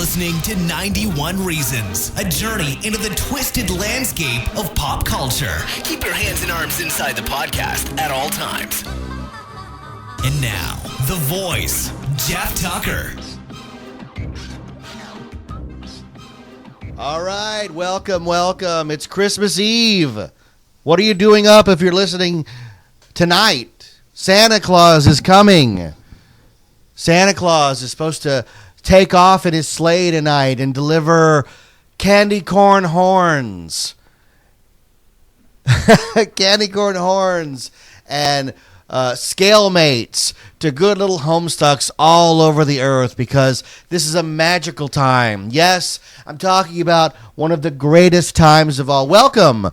listening to 91 Reasons, a journey into the twisted landscape of pop culture. Keep your hands and arms inside the podcast at all times. And now, the voice, Jeff Tucker. All right, welcome. It's Christmas Eve. What are you doing up if you're listening tonight? Santa Claus is coming. Santa Claus is supposed to take off in his sleigh tonight and deliver candy corn horns. Candy corn horns and scale mates to good little Homestucks all over the earth, because this is a magical time. Yes, I'm talking about one of the greatest times of all. Welcome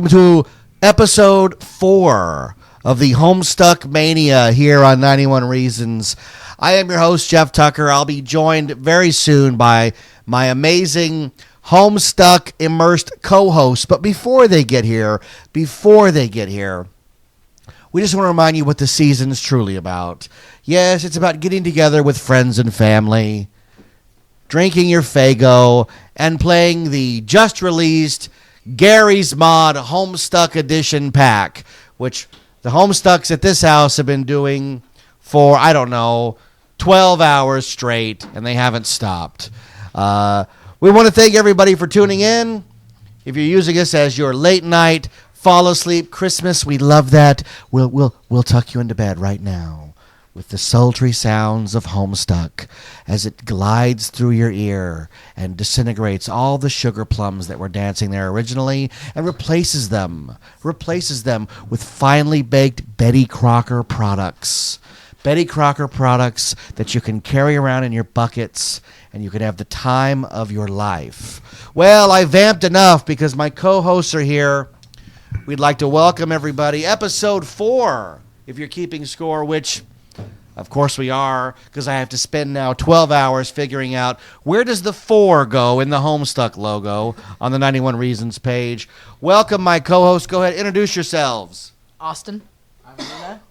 to episode 4 of the Homestuck Mania here on 91 Reasons. I am your host, Jeff Tucker. I'll be joined very soon by my amazing Homestuck immersed co-hosts. But before they get here, we just want to remind you what the season is truly about. Yes, it's about getting together with friends and family, drinking your Faygo, and playing the just-released Gary's Mod Homestuck Edition pack, which the Homestucks at this house have been doing for, 12 hours straight, and they haven't stopped. We want to thank everybody for tuning in. If you're using us as your late night fall asleep Christmas, we love that. We'll tuck you into bed right now with the sultry sounds of Homestuck as it glides through your ear and disintegrates all the sugar plums that were dancing there originally and replaces them with finely baked Betty Crocker products. Betty Crocker products that you can carry around in your buckets, and you can have the time of your life. Well, I vamped enough because my co-hosts are here. We'd like to welcome everybody. Episode 4, if you're keeping score, which, of course, we are, because I have to spend now 12 hours figuring out where does the 4 go in the Homestuck logo on the 91 Reasons page. Welcome, my co-hosts. Go ahead, introduce yourselves. Austin. I'm Luna.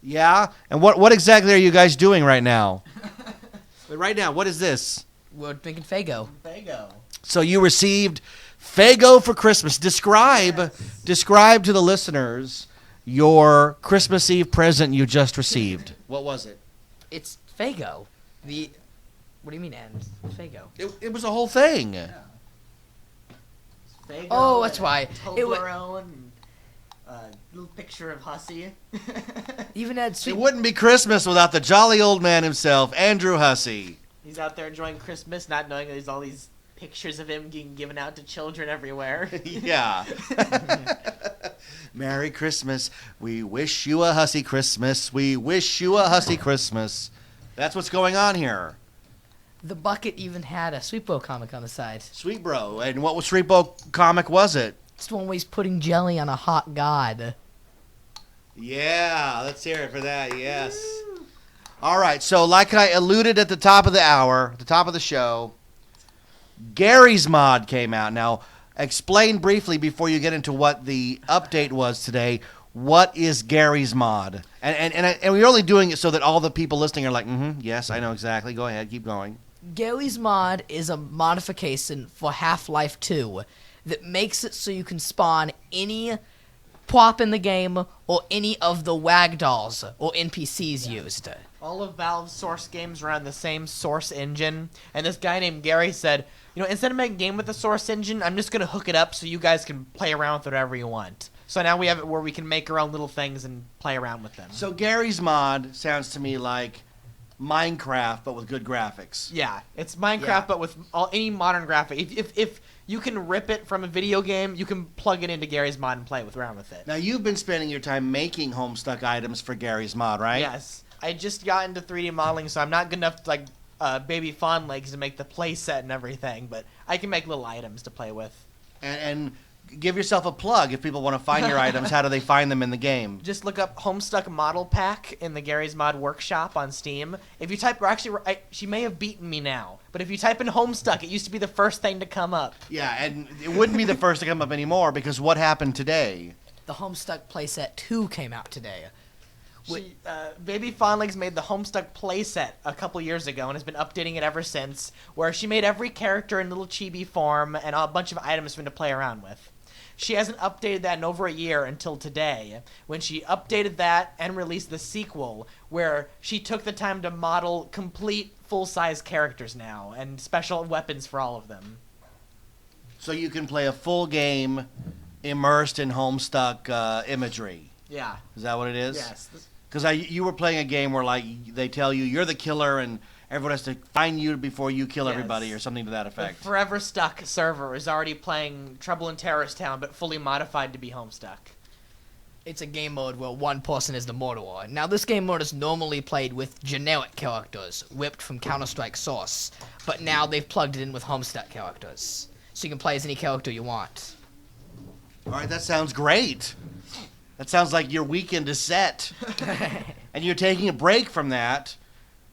Yeah? And what exactly are you guys doing right now? Right now, what is this? We're drinking Faygo. So you received Faygo for Christmas. Describe to the listeners your Christmas Eve present you just received. What was it? It's Faygo. What do you mean, and? It's Faygo. It was a whole thing. Yeah. Faygo, Oh, that's why. Toblerone, little picture of Hussey. Even had sweet. It wouldn't be Christmas without the jolly old man himself, Andrew Hussey. He's out there enjoying Christmas, not knowing there's all these pictures of him being given out to children everywhere. Yeah. Merry Christmas. We wish you a Hussey Christmas. We wish you a Hussey Christmas. That's what's going on here. The bucket even had a Sweet Bro comic on the side. Sweet Bro. And what Sweet Bro comic was it? It's the one where he's putting jelly on a hot god. Yeah, let's hear it for that, yes. All right, so like I alluded at the top of the hour, the top of the show, Gary's Mod came out. Now, explain briefly before you get into what the update was today. What is Gary's Mod? And we're only doing it so that all the people listening are like, yes, I know exactly. Go ahead, keep going. Gary's Mod is a modification for Half-Life 2 that makes it so you can spawn any prop in the game or any of the wag dolls or NPCs used. All of Valve's source games run the same source engine, and this guy named Gary said, instead of making a game with the source engine, I'm just going to hook it up so you guys can play around with it whatever you want. So now we have it where we can make our own little things and play around with them. So Gary's Mod sounds to me like Minecraft, but with good graphics. Yeah, it's Minecraft, but with any modern graphic. If you can rip it from a video game, you can plug it into Gary's Mod and play around with it. Now, you've been spending your time making Homestuck items for Gary's Mod, right? Yes. I just got into 3D modeling, so I'm not good enough to, baby fawn legs to make the play set and everything, but I can make little items to play with. And give yourself a plug. If people want to find your items, how do they find them in the game? Just look up Homestuck Model Pack in the Gary's Mod Workshop on Steam. If you type, she may have beaten me now, but if you type in Homestuck, it used to be the first thing to come up. Yeah, and it wouldn't be the first to come up anymore, because what happened today? The Homestuck playset 2 came out today. Baby Fondlings made the Homestuck playset a couple years ago and has been updating it ever since, where she made every character in little chibi form and a bunch of items for him to play around with. She hasn't updated that in over a year until today, when she updated that and released the sequel, where she took the time to model complete full-size characters now and special weapons for all of them. So you can play a full game immersed in Homestuck imagery. Yeah. Is that what it is? Yes. Because you were playing a game where like they tell you you're the killer and everyone has to find you before you kill everybody or something to that The effect. Forever Stuck server is already playing Trouble in Terrorist Town, but fully modified to be Homestuck. It's a game mode where one person is the murderer. Now, this game mode is normally played with generic characters, whipped from Counter-Strike source, but now they've plugged it in with Homestuck characters. So you can play as any character you want. All right, that sounds great. That sounds like your weekend is set. And you're taking a break from that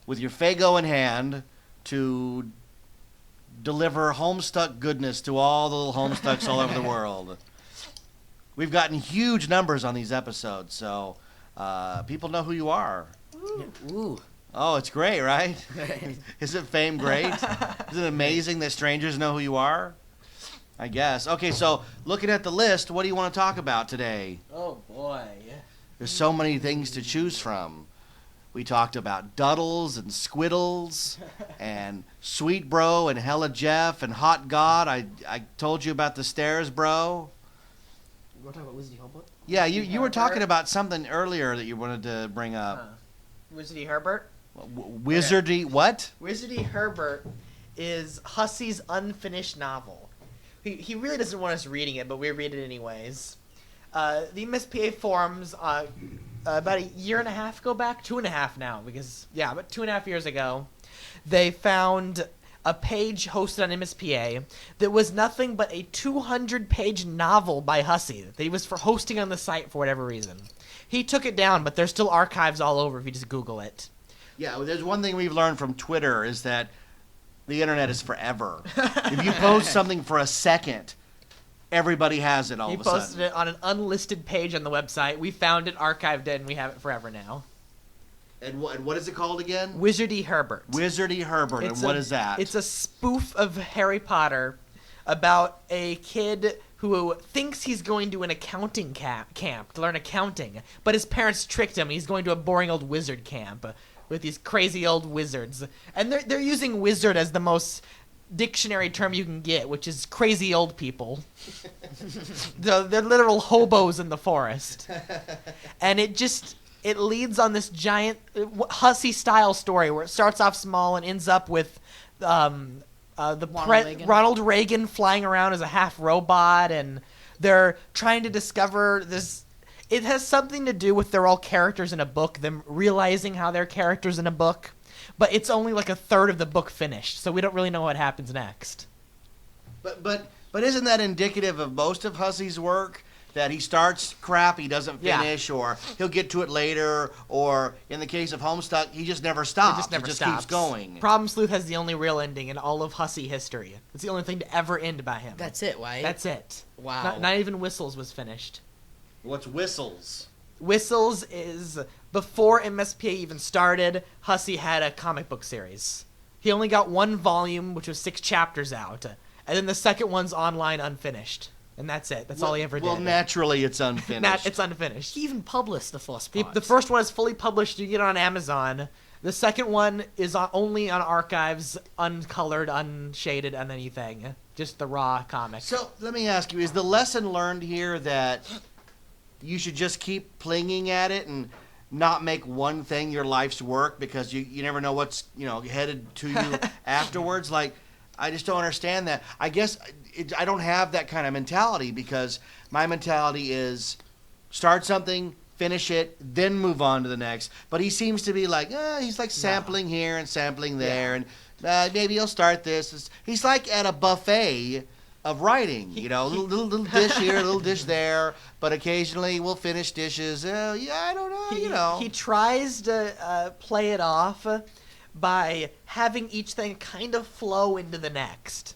with your Faygo in hand to deliver Homestuck goodness to all the little Homestucks all over the world. We've gotten huge numbers on these episodes, so people know who you are. Ooh. Oh, it's great, right? Isn't fame great? Isn't it amazing that strangers know who you are? I guess. Okay, so looking at the list, what do you want to talk about today? Oh, boy. There's so many things to choose from. We talked about Duddles and Squiddles and Sweet Bro and Hella Jeff and Hot God. I told you about the stairs, bro. You want to talk about Wizardy Herbert? Yeah, you were talking about something earlier that you wanted to bring up. Wizardy Herbert? Wizardy what? Wizardy Herbert is Hussey's unfinished novel. He really doesn't want us reading it, but we read it anyways. The MSPA forums about a year and a half ago back, 2.5 now, because, yeah, about 2.5 years ago, they found a page hosted on MSPA that was nothing but a 200-page novel by Hussey that he was for hosting on the site for whatever reason. He took it down, but there's still archives all over if you just Google it. Yeah, well, there's one thing we've learned from Twitter is that the internet is forever. If you post something for a second, everybody has it all of a sudden. He posted it on an unlisted page on the website. We found it, archived it, and we have it forever now. And what is it called again? Wizardy Herbert. Wizardy Herbert. And what is that? It's a spoof of Harry Potter about a kid who thinks he's going to an accounting camp to learn accounting, but his parents tricked him and he's going to a boring old wizard camp with these crazy old wizards. And they're using wizard as the most dictionary term you can get, which is crazy old people. They're literal hobos in the forest. And it leads on this giant Hussey-style story where it starts off small and ends up with Ronald Reagan flying around as a half robot, and they're trying to discover this. It has something to do with they're all characters in a book, them realizing how they're characters in a book, but it's only like a third of the book finished, so we don't really know what happens next. But isn't that indicative of most of Hussey's work? That he starts crap, he doesn't finish, or he'll get to it later, or in the case of Homestuck, he just never stops. He just keeps going. Problem Sleuth has the only real ending in all of Hussey history. It's the only thing to ever end by him. That's it, right? That's it. Wow. Not even Whistles was finished. What's Whistles? Whistles is, before MSPA even started, Hussey had a comic book series. He only got one volume, which was 6 chapters out, and then the second one's online unfinished. And that's it. That's all he ever did. Well, naturally, it's unfinished. It's unfinished. He even published the first part. The first one is fully published. You get it on Amazon. The second one is only on archives, uncolored, unshaded, and anything. Just the raw comic. So, let me ask you, is the lesson learned here that you should just keep plinging at it and not make one thing your life's work because you never know what's headed to you afterwards? Like, I just don't understand that. I guess I don't have that kind of mentality because my mentality is start something, finish it, then move on to the next. But he seems to be like, he's like sampling here and sampling there, and maybe he'll start this. He's like at a buffet of writing, little dish here, little dish there, but occasionally we'll finish dishes. I don't know, He tries to play it off by having each thing kind of flow into the next.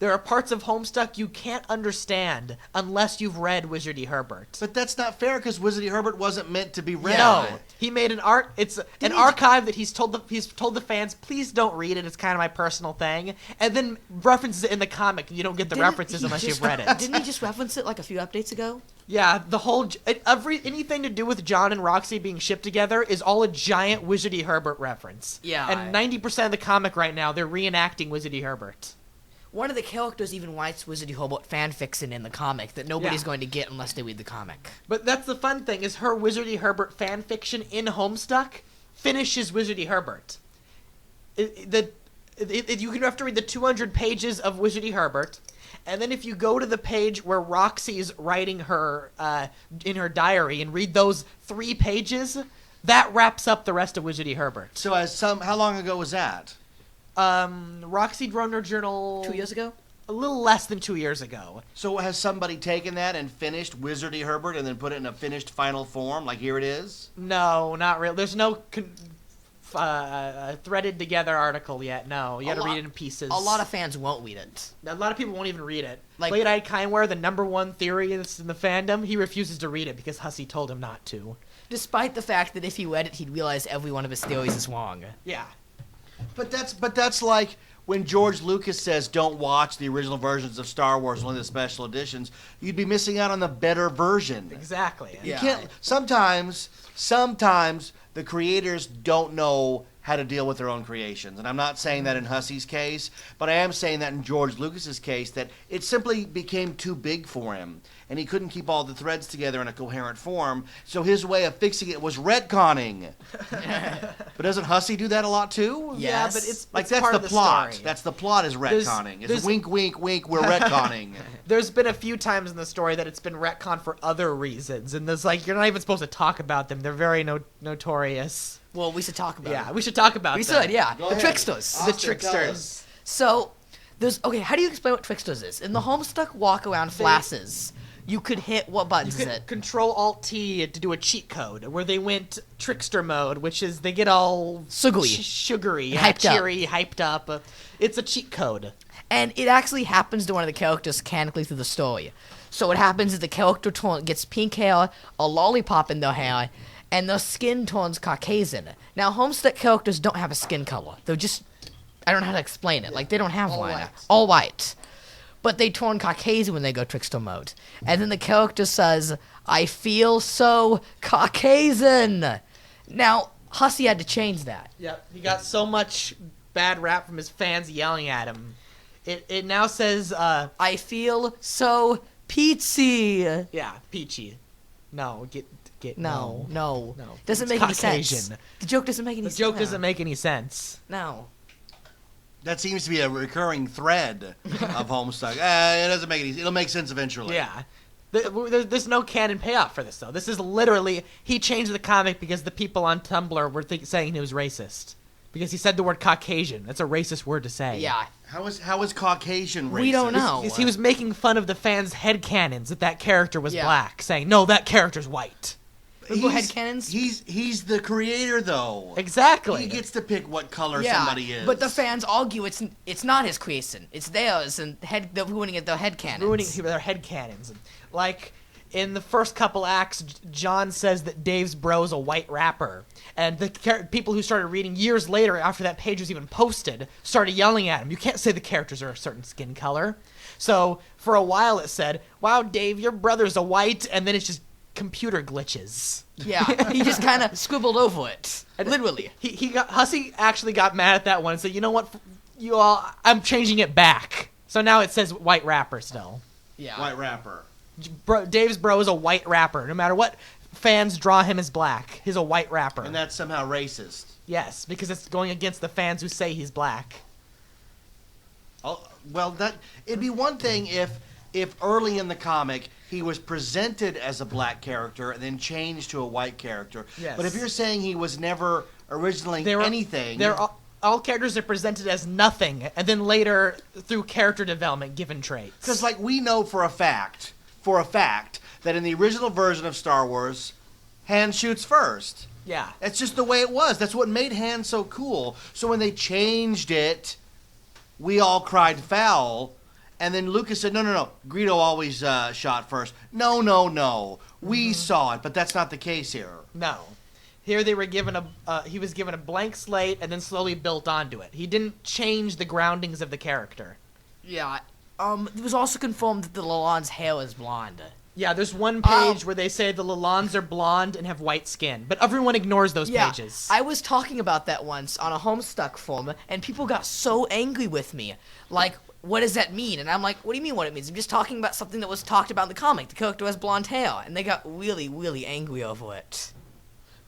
There are parts of Homestuck you can't understand unless you've read Wizard E. Herbert. But that's not fair because Wizard E. Herbert wasn't meant to be read. No, he made an archive that he's told the fans, please don't read it. It's kind of my personal thing, and then references it in the comic. And you don't get the references unless you've read it. Didn't he just reference it like a few updates ago? Yeah, the whole anything to do with John and Roxy being shipped together is all a giant Wizard E. Herbert reference. Yeah, and 90% of the comic right now they're reenacting Wizard E. Herbert. One of the characters even writes Wizard E. Herbert fanfiction in the comic that nobody's going to get unless they read the comic. But that's the fun thing, is her Wizard E. Herbert fanfiction in Homestuck finishes Wizard E. Herbert. You have to read the 200 pages of Wizard E. Herbert, and then if you go to the page where Roxy's writing her in her diary and read those 3 pages, that wraps up the rest of Wizard E. Herbert. So how long ago was that? Roxy wrote her journal 2 years ago? A little less than 2 years ago. So has somebody taken that and finished Wizard E. Herbert and then put it in a finished final form? Like, here it is? No, not really. There's no threaded together article yet. No, you got to read it in pieces. A lot of fans won't read it. A lot of people won't even read it. Like Blade-Eyed Kindware, the #1 theory that's in the fandom, he refuses to read it because Hussey told him not to. Despite the fact that if he read it, he'd realize every one of his theories is wrong. Yeah. But that's like when George Lucas says don't watch the original versions of Star Wars, only the special editions. You'd be missing out on the better version. Exactly. You can't. Sometimes the creators don't know how to deal with their own creations. And I'm not saying that in Hussey's case, but I am saying that in George Lucas's case, that it simply became too big for him. And he couldn't keep all the threads together in a coherent form, so his way of fixing it was retconning. But doesn't Hussey do that a lot too? Yes. Yeah, but it's that's part the of the plot. story. That's the plot is retconning. It's wink, wink, wink, we're retconning. There's been a few times in the story that it's been retconned for other reasons, and there's you're not even supposed to talk about them. They're very notorious. Well, we should talk about it. Yeah, we should talk about them. We should, yeah. Go The ahead. tricksters. Austin, The tricksters. So, how do you explain what tricksters is? In the Homestuck walk-around flashes, you could hit, what buttons You is could it? Control-Alt-T to do a cheat code, where they went trickster mode, which is they get all sugary, Hyped up. cheery, hyped up. It's a cheat code. And it actually happens to one of the characters canonically through the story. So what happens is the character gets pink hair, a lollipop in their hair, and their skin turns Caucasian. Now, Homestuck characters don't have a skin color. They're just, I don't know how to explain it. They don't have All one. white. All white. But they turn Caucasian when they go trickster mode. And then the character says, I feel so Caucasian. Now, Hussey had to change that. Yep, he got so much bad rap from his fans yelling at him. It now says, I feel so peachy. yeah, peachy. No, get No. No. Doesn't It's make any sense. Caucasian. The joke doesn't make any The sense. joke doesn't make any sense. No. That seems to be a recurring thread of Homestuck. It doesn't make any. It'll make sense eventually. Yeah. There's no canon payoff for this, though. This is literally, he changed the comic because the people on Tumblr were saying he was racist. Because he said the word Caucasian. That's a racist word to say. Yeah. How is Caucasian racist? We don't know. Because he was making fun of the fans' headcanons that character was Yeah. black, saying, no, that character's white. Go ahead, cannons. He's the creator though. Exactly. He gets to pick what color Yeah, somebody is. but the fans argue it's not his creation. It's theirs, and they're ruining it. Their head cannons. Ruining their headcanons. Like, in the first couple acts, John says that Dave's bro's a white rapper. And the people who started reading years later, after that page was even posted, started yelling at him. You can't say the characters are a certain skin color. So, for a while it said, wow, Dave, your brother's a white, and then it's just computer glitches. Yeah, he just kind of scribbled over it. Literally. Hussey actually got mad at that one and said, you know what, you all, I'm changing it back. So now it says white rapper still. Yeah. White rapper. Dave's bro is a white rapper. No matter what fans draw him as black, he's a white rapper. And that's somehow racist. Yes, because it's going against the fans who say he's black. Oh, well, it'd be one thing if early in the comic he was presented as a black character and then changed to a white character. Yes. But if you're saying he was never originally anything, all characters are presented as nothing, and then later through character development given traits. because we know for a fact that in the original version of Star Wars, Han shoots first. Yeah. That's just the way it was. That's what made Han so cool. So when they changed it, we all cried foul. And then Lucas said, no. Greedo always shot first. No. We saw it, but that's not the case here. No. Here they were given he was given a blank slate and then slowly built onto it. He didn't change the groundings of the character. Yeah. It was also confirmed that the Lalonde's hair is blonde. Yeah, there's one page where they say the Lalondes are blonde and have white skin, but everyone ignores those pages. I was talking about that once on a Homestuck forum, and people got so angry with me. Like, what does that mean? And I'm like, what do you mean what it means? I'm just talking about something that was talked about in the comic. The character has blonde hair, and they got really, really angry over it.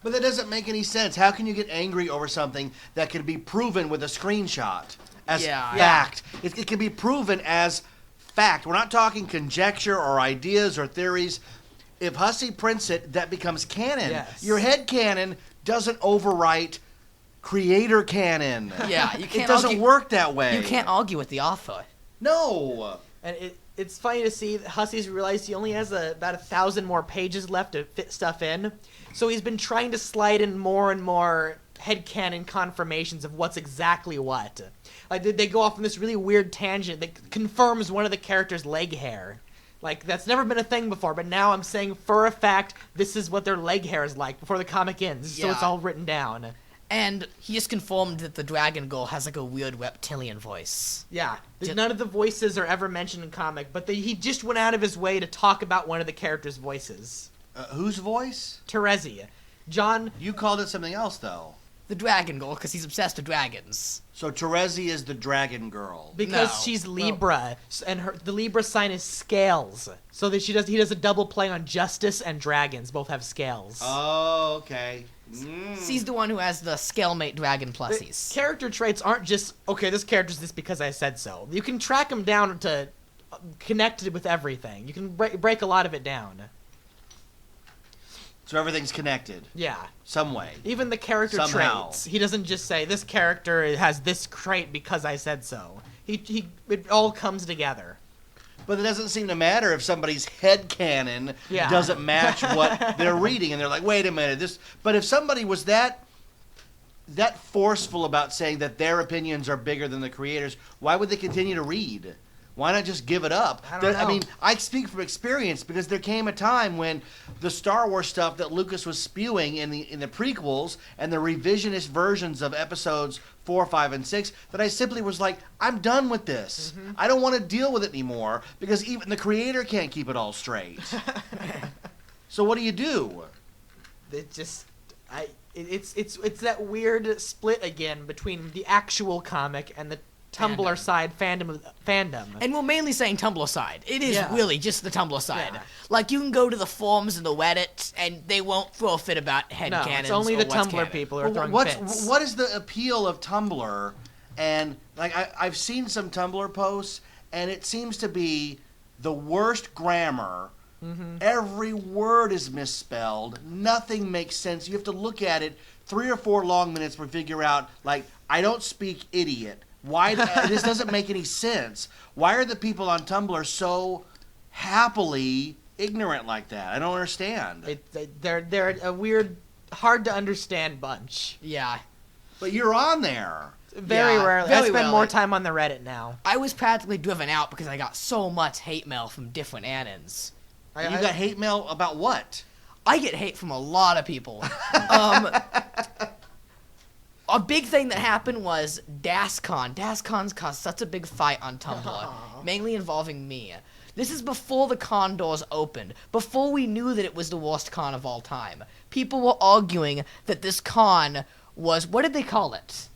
But that doesn't make any sense. How can you get angry over something that can be proven with a screenshot as fact? It can be proven as fact. We're not talking conjecture or ideas or theories. If Hussey prints it, that becomes canon. Yes. Your head canon doesn't overwrite creator canon. Yeah, you can't. It doesn't work that way. You can't argue with the author. No. And it's funny to see that Hussey's realized he only has about 1,000 more pages left to fit stuff in. So he's been trying to slide in more and more headcanon confirmations of what's exactly what. Like, they go off on this really weird tangent that confirms one of the characters' leg hair. Like, that's never been a thing before, but now I'm saying for a fact this is what their leg hair is like before the comic ends, so it's all written down. And he just confirmed that the Dragon Girl has like a weird reptilian voice. Yeah, none of the voices are ever mentioned in comic, but he just went out of his way to talk about one of the characters' voices. Whose voice? Terezi. John... You called it something else, though. The Dragon Girl, because he's obsessed with dragons. So Terezi is the Dragon Girl. Because No. she's Libra, and the Libra sign is scales. So that he does a double play on justice and dragons. Both have scales. Oh, okay. She's the one who has the Scalemate dragon plusies. Character traits aren't just, okay, this character's this because I said so. You can track them down to connect it with everything. You can break a lot of it down. So everything's connected. Yeah. Some way. Even the character Somehow. traits. He doesn't just say, this character has this trait because I said so. It all comes together. But it doesn't seem to matter if somebody's headcanon Yeah. doesn't match what they're reading. And they're like, wait a minute. But if somebody was that forceful about saying that their opinions are bigger than the creators, why would they continue to read? Why not just give it up? I don't know. I mean, I speak from experience because there came a time when the Star Wars stuff that Lucas was spewing in the prequels and the revisionist versions of episodes 4, 5, and 6 that I simply was like, I'm done with this. Mm-hmm. I don't want to deal with it anymore because even the creator can't keep it all straight. So what do you do? It's that weird split again between the actual comic and the Tumblr side fandom. And we're mainly saying Tumblr side. It is really just the Tumblr side. Yeah. Like, you can go to the forums and the Reddit, and they won't throw a fit about No, headcanons. it's only or the what's Tumblr canon. people who are throwing fits. What is the appeal of Tumblr? And like I've seen some Tumblr posts, and it seems to be the worst grammar. Mm-hmm. Every word is misspelled. Nothing makes sense. You have to look at it 3 or 4 long minutes to figure out, like, I don't speak idiot. Why? This doesn't make any sense. Why are the people on Tumblr so happily ignorant like that? I don't understand. They're a weird, hard to understand bunch. Yeah. But you're on there. Very Yeah, rarely. very I spend rarely. more time on the Reddit now. I was practically driven out because I got so much hate mail from different Annans. You got hate mail about what? I get hate from a lot of people. A big thing that happened was DasCon. DasCon's caused such a big fight on Tumblr, mainly involving me. This is before the con doors opened, before we knew that it was the worst con of all time. People were arguing that this con was, what did they call it?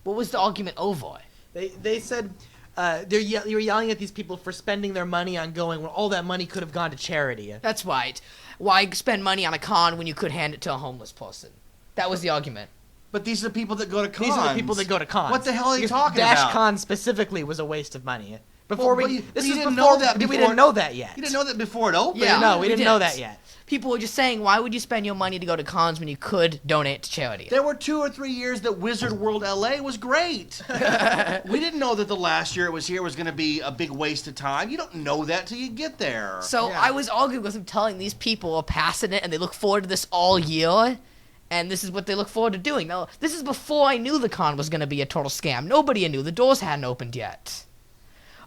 What was the argument over? They said you were yelling at these people for spending their money on going when all that money could have gone to charity. That's right. Why spend money on a con when you could hand it to a homeless person? That was the argument. But these are the people that go to cons. These are the people that go to cons. What the hell are you talking Dash about? Con specifically was a waste of money. But We you didn't know that before. We didn't know that yet. You didn't know that before it opened. Yeah. No, we didn't know didn't. that yet. People were just saying, why would you spend your money to go to cons when you could donate to charity? There were 2 or 3 years that Wizard World LA was great. We didn't know that the last year it was here was going to be a big waste of time. You don't know that till you get there. So Yeah. I was arguing with them, telling these people are passionate and they look forward to this all year, and this is what they look forward to doing. Now, this is before I knew the con was going to be a total scam. Nobody knew. The doors hadn't opened yet.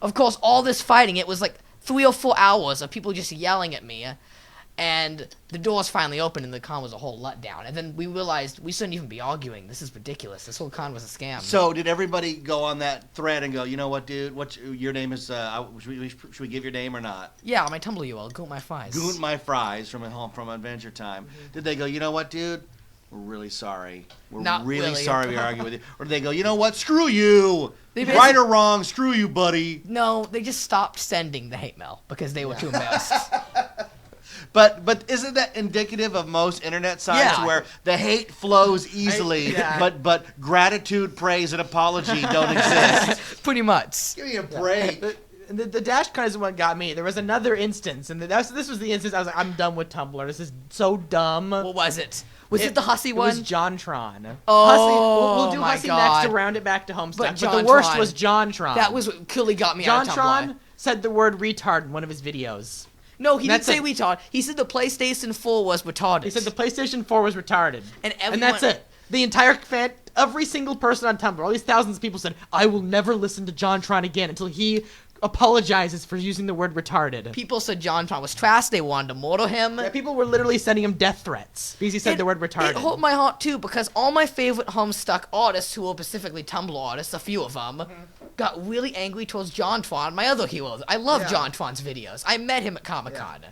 of course, all this fighting, it was like 3 or 4 hours of people just yelling at me. And the doors finally opened, and the con was a whole letdown. And then we realized we shouldn't even be arguing. This is ridiculous. This whole con was a scam. So did everybody go on that thread and go, you know what, dude? What's your name is? Should we give your name or not? Yeah, my Tumblr URL, Goot My Fries. Goot My Fries from Adventure Time. Did they go, you know what, dude? We're really sorry. We're Not really really. sorry we argued with you. Or did they go, you know what? Screw you. They Right or wrong, screw you, buddy. No, they just stopped sending the hate mail because they were too embarrassed. But isn't that indicative of most internet sites Yeah. where the hate flows easily, but gratitude, praise, and apology don't exist? Pretty much. Give me a break. The Dash Con is what got me. There was another instance, and this was the instance I was like, I'm done with Tumblr. This is so dumb. What was it? Was it the Hussy one? It was JonTron. Oh, Hussy, we'll do my Hussy God. next to round it back to Homestuck. But But the worst JonTron. was JonTron. That was what clearly got me out of Tumblr. JonTron said the word retard in one of his videos. No, he didn't That's say it. retard. He said the PlayStation 4 was retarded. He said the PlayStation 4 was retarded. And that's it. The entire every single person on Tumblr, all these thousands of people said, I will never listen to JonTron again until he apologizes for using the word retarded. People said JonTron was trash. They wanted to murder him. Yeah, people were literally sending him death threats because he said the word retarded. It hurt my heart too because all my favorite Homestuck artists, who were specifically Tumblr artists, a few of them, got really angry towards JonTron, my other heroes. I love JonTron's videos. I met him at Comic-Con.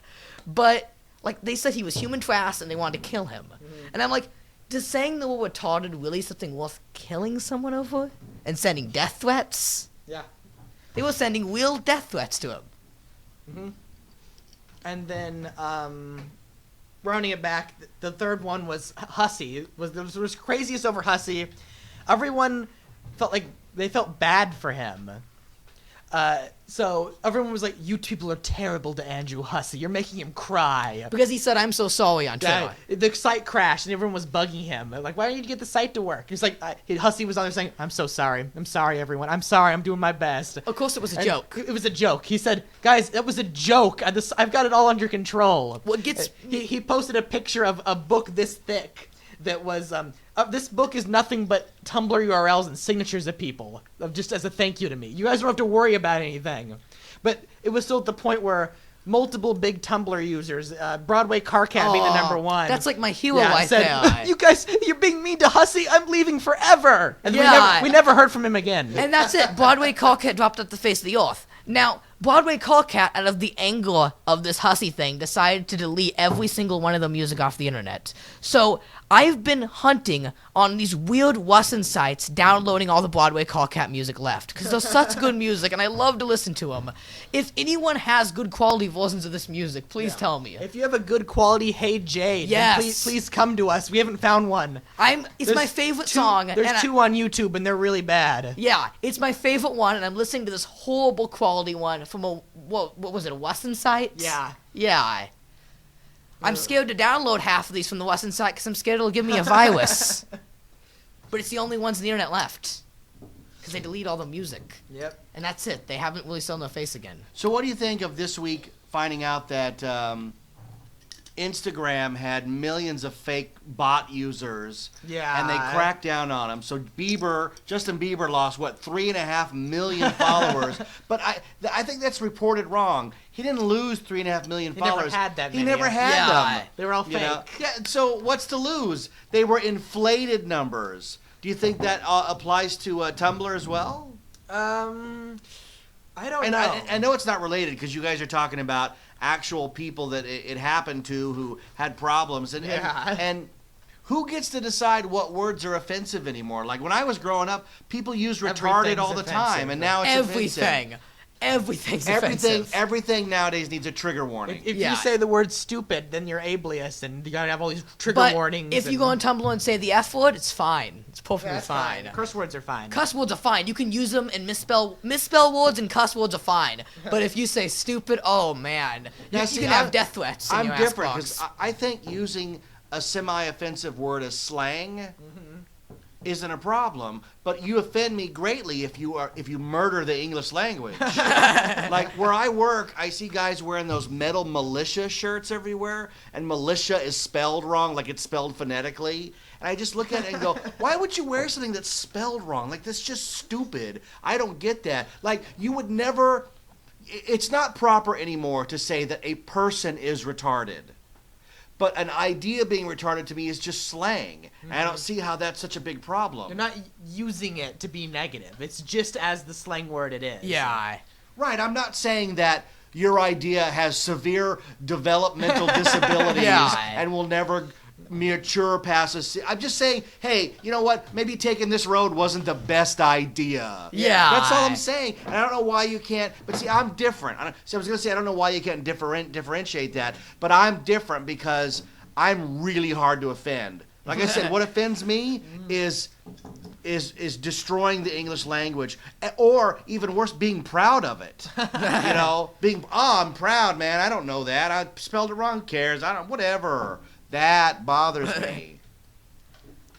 But, like, they said he was human trash and they wanted to kill him. And I'm like, does saying they were retarded really something worth killing someone over? And sending death threats? Yeah. They were sending real death threats to him. And then, rounding it back, the third one was Hussy. It was craziest over Hussy. Everyone felt like they felt bad for him. So everyone was like, you people are terrible to Andrew Hussey. You're making him cry. Because he said, I'm so sorry on Twitter. The site crashed and everyone was bugging him. Like, why don't you get the site to work? He's like, Hussey was on there saying, I'm so sorry. I'm sorry, everyone. I'm sorry. I'm doing my best. Of course it was a joke. It was a joke. He said, guys, that was a joke. I've got it all under control. What gets... He posted a picture of a book this thick that was... this book is nothing but Tumblr URLs and signatures of people, just as a thank you to me. You guys don't have to worry about anything. But it was still at the point where multiple big Tumblr users, Broadway Car Cat being the number one. That's like my hero right said, there. You guys, you're being mean to Hussey. I'm leaving forever. And we never heard from him again. And that's it. Broadway Car Cat dropped off the face of the earth. Now, Broadway Car Cat, out of the anger of this Hussy thing, decided to delete every single one of the music off the internet. So I've been hunting on these weird Wussin sites, downloading all the Broadway Car Cat music left, because there's such good music, and I love to listen to them. If anyone has good quality versions of this music, please tell me. If you have a good quality Hey Jade, Yes. then please come to us. We haven't found one. It's my favorite song. There's two on YouTube, and they're really bad. Yeah, it's my favorite one, and I'm listening to this horrible quality one from what was it, a Wussin site? Yeah. Yeah. I'm scared to download half of these from the Wussin site because I'm scared it'll give me a virus. But it's the only ones on the internet left. Because they delete all the music. Yep. And that's it. They haven't really shown their face again. So what do you think of this week finding out that Instagram had millions of fake bot users? Yeah. And they cracked down on them. So Justin Bieber lost, 3.5 million followers. But I think that's reported wrong. He didn't lose 3.5 million followers. Never had that He many. never had them. They were all You know? fake. Yeah, so what's to lose? They were inflated numbers. Do you think that applies to Tumblr as well? I don't know. I know it's not related because you guys are talking about actual people that it happened to who had problems. And who gets to decide what words are offensive anymore? Like when I was growing up, people used retarded all the time, and now it's offensive. Everything's offensive. Everything nowadays needs a trigger warning. If you say the word stupid, then you're ableist, and you gotta have all these trigger But warnings. if you go on Tumblr and say the F word, it's fine. It's perfectly fine. Curse words are fine. Cuss words are fine. You can use them and misspell words, and cuss words are fine. But if you say stupid, oh man, you can have death threats. In I'm your different because I think using a semi-offensive word as slang isn't a problem, but you offend me greatly if you murder the English language. Like where I work, I see guys wearing those metal militia shirts everywhere, and militia is spelled wrong, like it's spelled phonetically. And I just look at it and go, why would you wear something that's spelled wrong? Like, that's just stupid. I don't get that. Like, you would never... It's not proper anymore to say that a person is retarded. But an idea being retarded to me is just slang. And I don't see how that's such a big problem. You're not using it to be negative. It's just as the slang word it is. Yeah. Right, I'm not saying that your idea has severe developmental disabilities and will never mature past I'm just saying, hey, you know what? Maybe taking this road wasn't the best idea. Yeah. That's all I'm saying. And I don't know why you can't. But see, I'm different. I was going to say, I don't know why you can't differentiate that. But I'm different because I'm really hard to offend. Like I said, what offends me is destroying the English language, or even worse, being proud of it. You know, I'm proud, man. I don't know that. I spelled it wrong. Who cares? Whatever. That bothers me.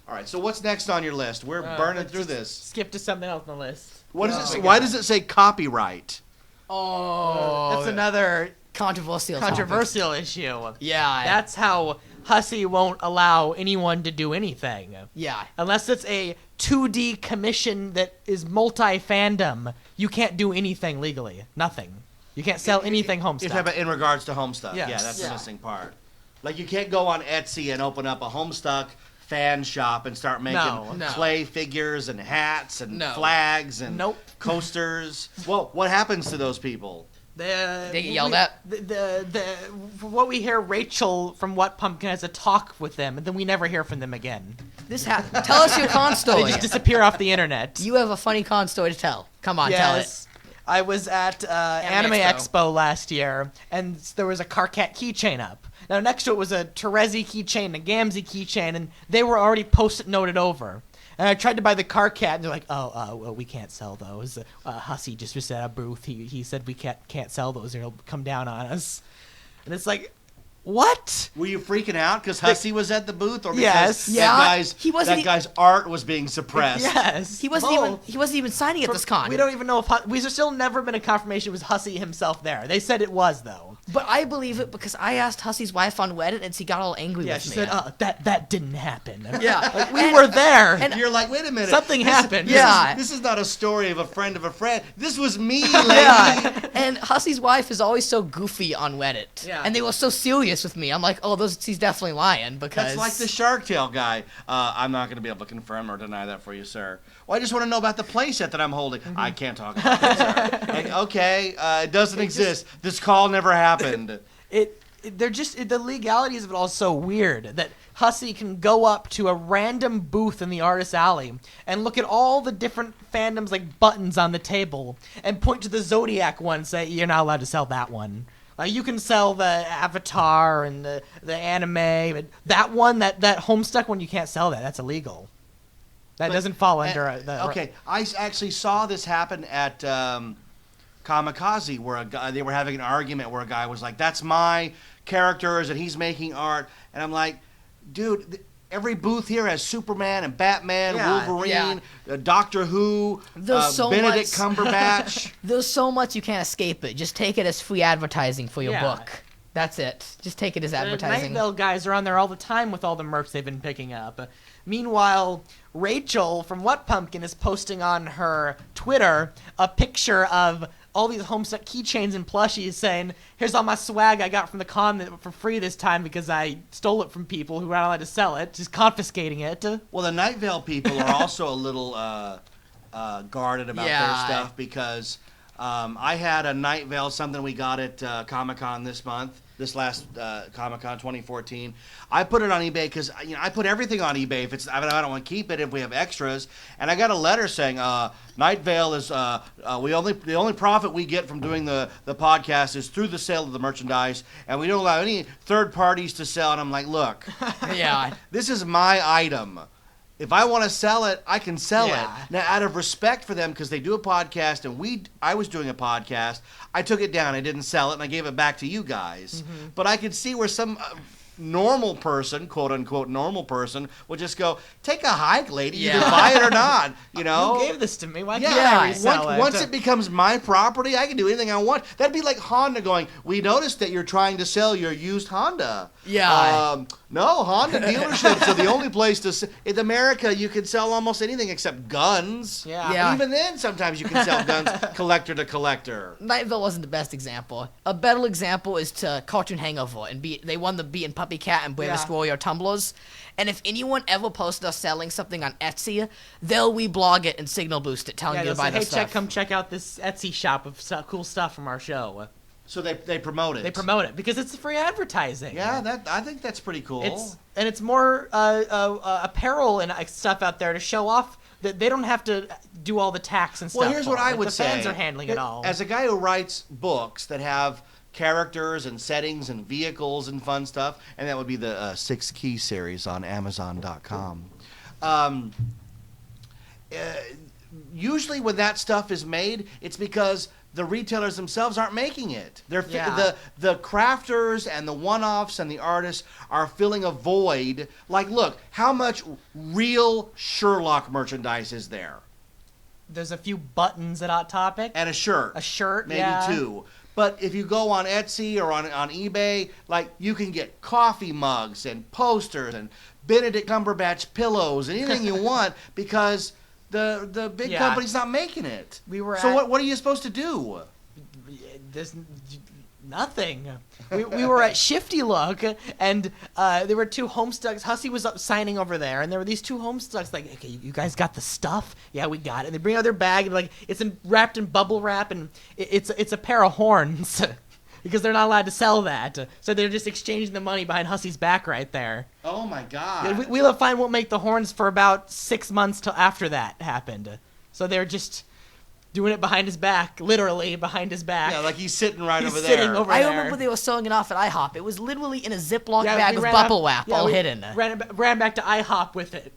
All right. So what's next on your list? We're burning through this. Skip to something else on the list. What does it say? Why does it say copyright? That's another controversial issue. Yeah. That's how Hussey won't allow anyone to do anything. Yeah. Unless it's a 2D commission that is multi-fandom, you can't do anything legally. Nothing. You can't sell anything Homestuck. You're talking about in regards to Homestuck. Yes. Yeah, that's the missing part. Like, you can't go on Etsy and open up a Homestuck fan shop and start making clay figures and hats and flags and coasters. Well, what happens to those people? They get yelled at. From what we hear, Rachel from What Pumpkin has a talk with them, and then we never hear from them again. Tell us your con story. They just disappear off the internet. You have a funny con story to tell. Come on, tell it. I was at Anime Expo last year, and there was a Carcat keychain up. Now, next to it was a Terezi keychain, a Gamzee keychain, and they were already post-it noted over. And I tried to buy the Carcat, and they're like, well, we can't sell those. Hussey just was at a booth. He said we can't sell those, or he'll come down on us. And it's like, what? Were you freaking out because Hussey was at the booth, or because yes, that guy's art was being suppressed? Yes, he wasn't even signing at this con. We don't even know if we've still never been a confirmation it was Hussey himself there. They said it was though. But I believe it because I asked Hussey's wife on Reddit, and she got all angry with me. Yeah, she said, that didn't happen. Yeah. Like, we were there. And you're like, wait a minute. Something happened. This is not a story of a friend of a friend. This was me, lady. Yeah. And Hussey's wife is always so goofy on Reddit. Yeah. And they were so serious with me. I'm like, she's definitely lying because... That's like the Shark Tale guy. I'm not going to be able to confirm or deny that for you, sir. Well, I just want to know about the playset that I'm holding. I can't talk about it, sir. Like, okay, it doesn't exist. This call never happened. The legalities of it all is so weird that Hussey can go up to a random booth in the artist alley and look at all the different fandoms like buttons on the table and point to the Zodiac one and say, you're not allowed to sell that one. You can sell the Avatar and the anime, but that one, that Homestuck one, you can't sell that. That's illegal. That doesn't fall under... okay, I actually saw this happen at... Kamikaze, where they were having an argument where a guy was like, that's my characters and he's making art, and I'm like, dude, every booth here has Superman and Batman, Wolverine, Doctor Who, Benedict Cumberbatch. There's so much you can't escape it. Just take it as free advertising for your book. That's it. Just take it as advertising. The Night Vale guys are on there all the time with all the merch they've been picking up. Meanwhile, Rachel from What Pumpkin is posting on her Twitter a picture of all these Homestuck keychains and plushies saying, here's all my swag I got from the con for free this time because I stole it from people who were not allowed to sell it, just confiscating it. Well, the Night Vale people are also a little guarded about their stuff because I had a Night Vale, something we got at Comic-Con this last Comic-Con 2014. I put it on eBay because I put everything on eBay if I don't want to keep it if we have extras. And I got a letter saying Night Vale is the only profit we get from doing the podcast is through the sale of the merchandise, and we don't allow any third parties to sell. And I'm like, look, this is my item. If I want to sell it, I can sell it. Now, out of respect for them, because they do a podcast, and I was doing a podcast, I took it down. I didn't sell it, and I gave it back to you guys. Mm-hmm. But I could see where some normal person, quote unquote normal person, would just go, take a hike, lady. Yeah. Either buy it or not. You know. Who gave this to me? Why Yeah, can't I resell once it becomes my property, I can do anything I want. That'd be like Honda going, we noticed that you're trying to sell your used Honda. Yeah. No, Honda dealerships are the only place to in America you can sell almost anything except guns. Yeah. Even then, sometimes you can sell guns collector to collector. Nightville wasn't the best example. A better example is to Cartoon Hangover, and they won the Beat and Puppy Cat and Brave Destroy Your Tumblers. And if anyone ever posted us selling something on Etsy, they'll reblog it and signal boost it, telling you to buy their stuff. Come check out this Etsy shop of cool stuff from our show. So they promote it. They promote it because it's free advertising. Yeah, I think that's pretty cool. It's more apparel and stuff out there to show off that they don't have to do all the tax and stuff. Well, here's what I would say. The fans are handling it all. As a guy who writes books that have characters and settings and vehicles and fun stuff, and that would be the 6 Key series on Amazon.com. Usually when that stuff is made, it's because the retailers themselves aren't making it. The crafters and the one-offs and the artists are filling a void. Like, look, how much real Sherlock merchandise is there? There's a few buttons at Hot Topic. And a shirt. A shirt, maybe 2. But if you go on Etsy or on eBay, like, you can get coffee mugs and posters and Benedict Cumberbatch pillows, anything you want, because the big company's not making it. What are you supposed to do? There's nothing. We were at Shifty Look, and there were 2 Homestucks. Hussey was up signing over there, and there were these 2 Homestucks. Like, okay, you guys got the stuff? Yeah, we got it. And they bring out their bag, and like it's wrapped in bubble wrap, and it's a pair of horns because they're not allowed to sell that. So they're just exchanging the money behind Hussey's back right there. Oh my God! Wheel of Fine won't make the horns for about 6 months till after that happened. So they're just doing it behind his back, literally behind his back. Yeah, like he's sitting over He's there. sitting over there. I remember they were selling it off at IHOP. It was literally in a Ziploc bag with bubble wrap, all hidden. Ran back to IHOP with it.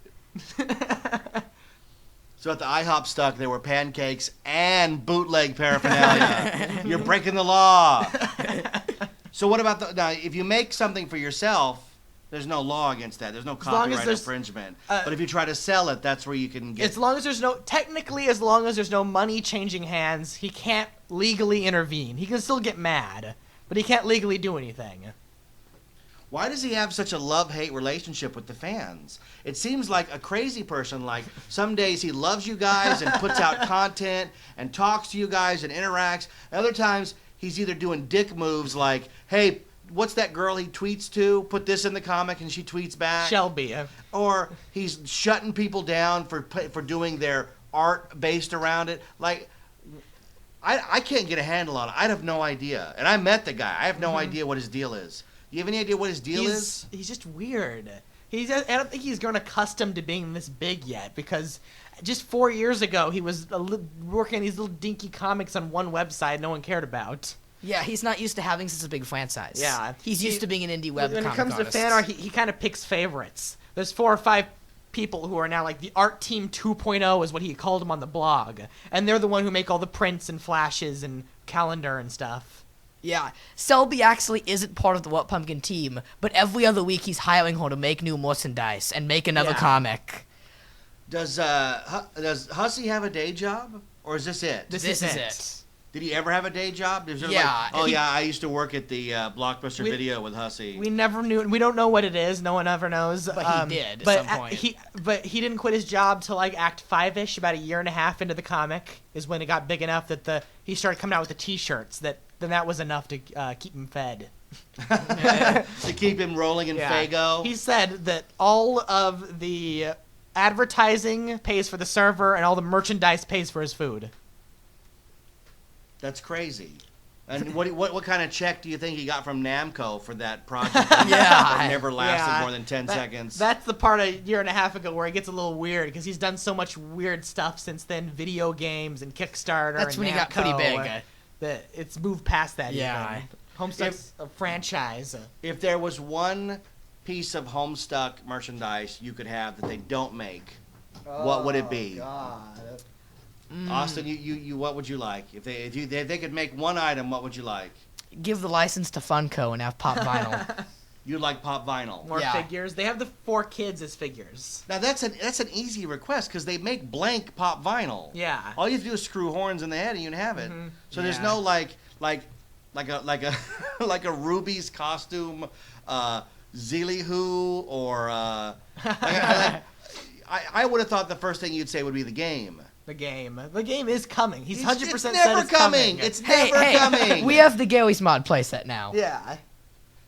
So at the IHOP stuck, there were pancakes and bootleg paraphernalia. You're breaking the law. So what about now? If you make something for yourself, there's no law against that. There's no copyright infringement. But if you try to sell it, that's where you can get. As long as there's no money changing hands, he can't legally intervene. He can still get mad, but he can't legally do anything. Why does he have such a love-hate relationship with the fans? It seems like a crazy person. Like, some days he loves you guys and puts out content and talks to you guys and interacts. Other times he's either doing dick moves like, hey, what's that girl he tweets to? Put this in the comic, and she tweets back. Shelby. Or he's shutting people down for doing their art based around it. Like, I can't get a handle on it. I have no idea. And I met the guy. I have no idea what his deal is. Do you have any idea what his deal is? He's just weird. I don't think he's grown accustomed to being this big yet, because just 4 years ago he was working on these little dinky comics on one website no one cared about. Yeah, he's not used to having such a big franchise. Yeah. He's used to being an indie web When it comic comes artist. to fan art, he kind of picks favorites. There's 4 or 5 people who are now like the art team 2.0 is what he called them on the blog. And they're the one who make all the prints and flashes and calendar and stuff. Yeah, Selby actually isn't part of the What Pumpkin team, but every other week he's hiring her to make new merchandise and make another comic. Does Hussey have a day job, or is this it? This is it. Did he ever have a day job? Yeah. I used to work at the Blockbuster Video with Hussey. We never knew. We don't know what it is. No one ever knows. But he did at some point. But he didn't quit his job till like Act 5-ish, about a year and a half into the comic, is when it got big enough that he started coming out with the T-shirts. Then that was enough to keep him fed. To keep him rolling in Faygo. He said that all of the advertising pays for the server and all the merchandise pays for his food. That's crazy. And what kind of check do you think he got from Namco for that project? That never lasted more than 10 seconds. That's the part a year and a half ago where it gets a little weird, because he's done so much weird stuff since then, video games and Kickstarter. That's and when Namco, he got pretty big. That it's moved past that. Yeah. Even. Homestuck's a franchise. If there was one piece of Homestuck merchandise you could have that they don't make, what would it be? God. Austin, you what would you like? If they could make one item, what would you like? Give the license to Funko and have pop vinyl. You'd like pop vinyl. More Yeah. figures. They have the 4 kids as figures. Now that's an easy request because they make blank pop vinyl. Yeah. All you have to do is screw horns in the head and you can have it. Mhm. So there's Yeah. no like a like a Ruby's costume, Zeelihu or I would have thought the first thing you'd say would be the game. The game. The game is coming. He's 100% It's said never it's coming. It's Hey, never hey, coming. we have the Gary's Mod playset now. Yeah.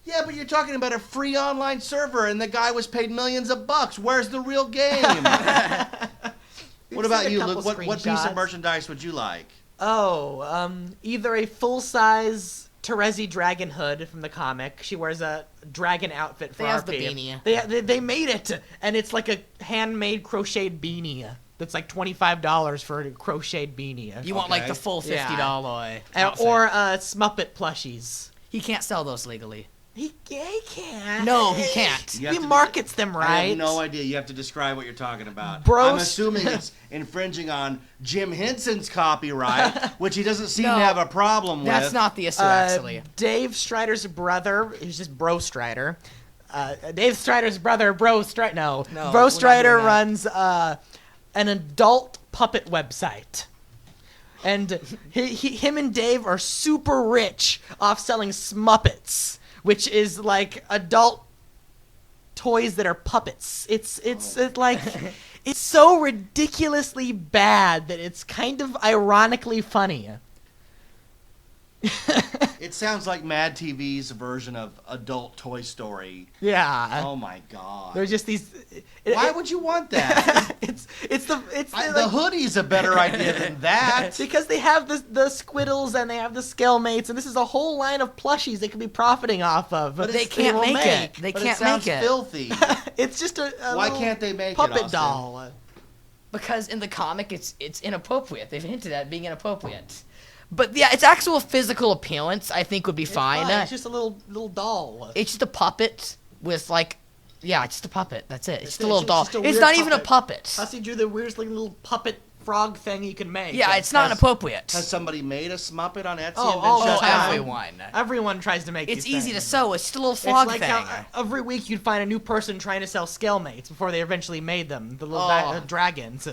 Yeah, but you're talking about a free online server, and the guy was paid millions of bucks. Where's the real game? What about you, Luke? What piece screenshots. of merchandise would you like? Oh, either a full-size Terezi dragon hood from the comic. She wears a dragon outfit for They have RP. the beanie. They made it, and it's like a handmade crocheted beanie. That's like $25 for a crocheted beanie. You want like Okay. the full $50 outfit. Or Smuppet plushies. He can't sell those legally. He can. No, he can't. You have He to- markets them right. I have no idea. You have to describe what you're talking about. Bros- I'm assuming it's infringing on Jim Henson's copyright, which he doesn't seem No, to have a problem with. That's not the issue, actually. Dave Strider's brother, he's just Bro Strider. Dave Strider's brother, Bro Strider. No, No, we're Bro not Strider doing that. runs an adult puppet website. And him and Dave are super rich off selling Smuppets, which is like adult toys that are puppets. It's like it's so ridiculously bad that it's kind of ironically funny. It sounds like Mad TV's version of adult Toy Story. Yeah. Oh my god. There's just these. Why would you want that? The hoodie's a better idea than that. because they have the Squiddles and they have the Scalemates, and this is a whole line of plushies they could be profiting off of. But They it's- can't will make it. They but can't it sounds make it. filthy. It's just a Why little can't they make it, puppet Austin? doll. Because in the comic, it's inappropriate. They've hinted at it being inappropriate. But yeah, its actual physical appearance, I think, would be fine. It's just a little doll. It's just a puppet with like, yeah, it's just a puppet. That's it. It's just a It's little doll. just a It's weird not even a puppet. puppet. Plus, he drew the weirdest looking little puppet frog thing you can make. Yeah, it's not inappropriate. Has somebody made a Smuppet on Etsy Oh, and been oh, shut Oh, down? everyone. Everyone tries to make. It's these easy to things. sew. It's just a little It's frog like thing. how every week you'd find a new person trying to sell Scalemates before they eventually made them, the little Oh. dragons.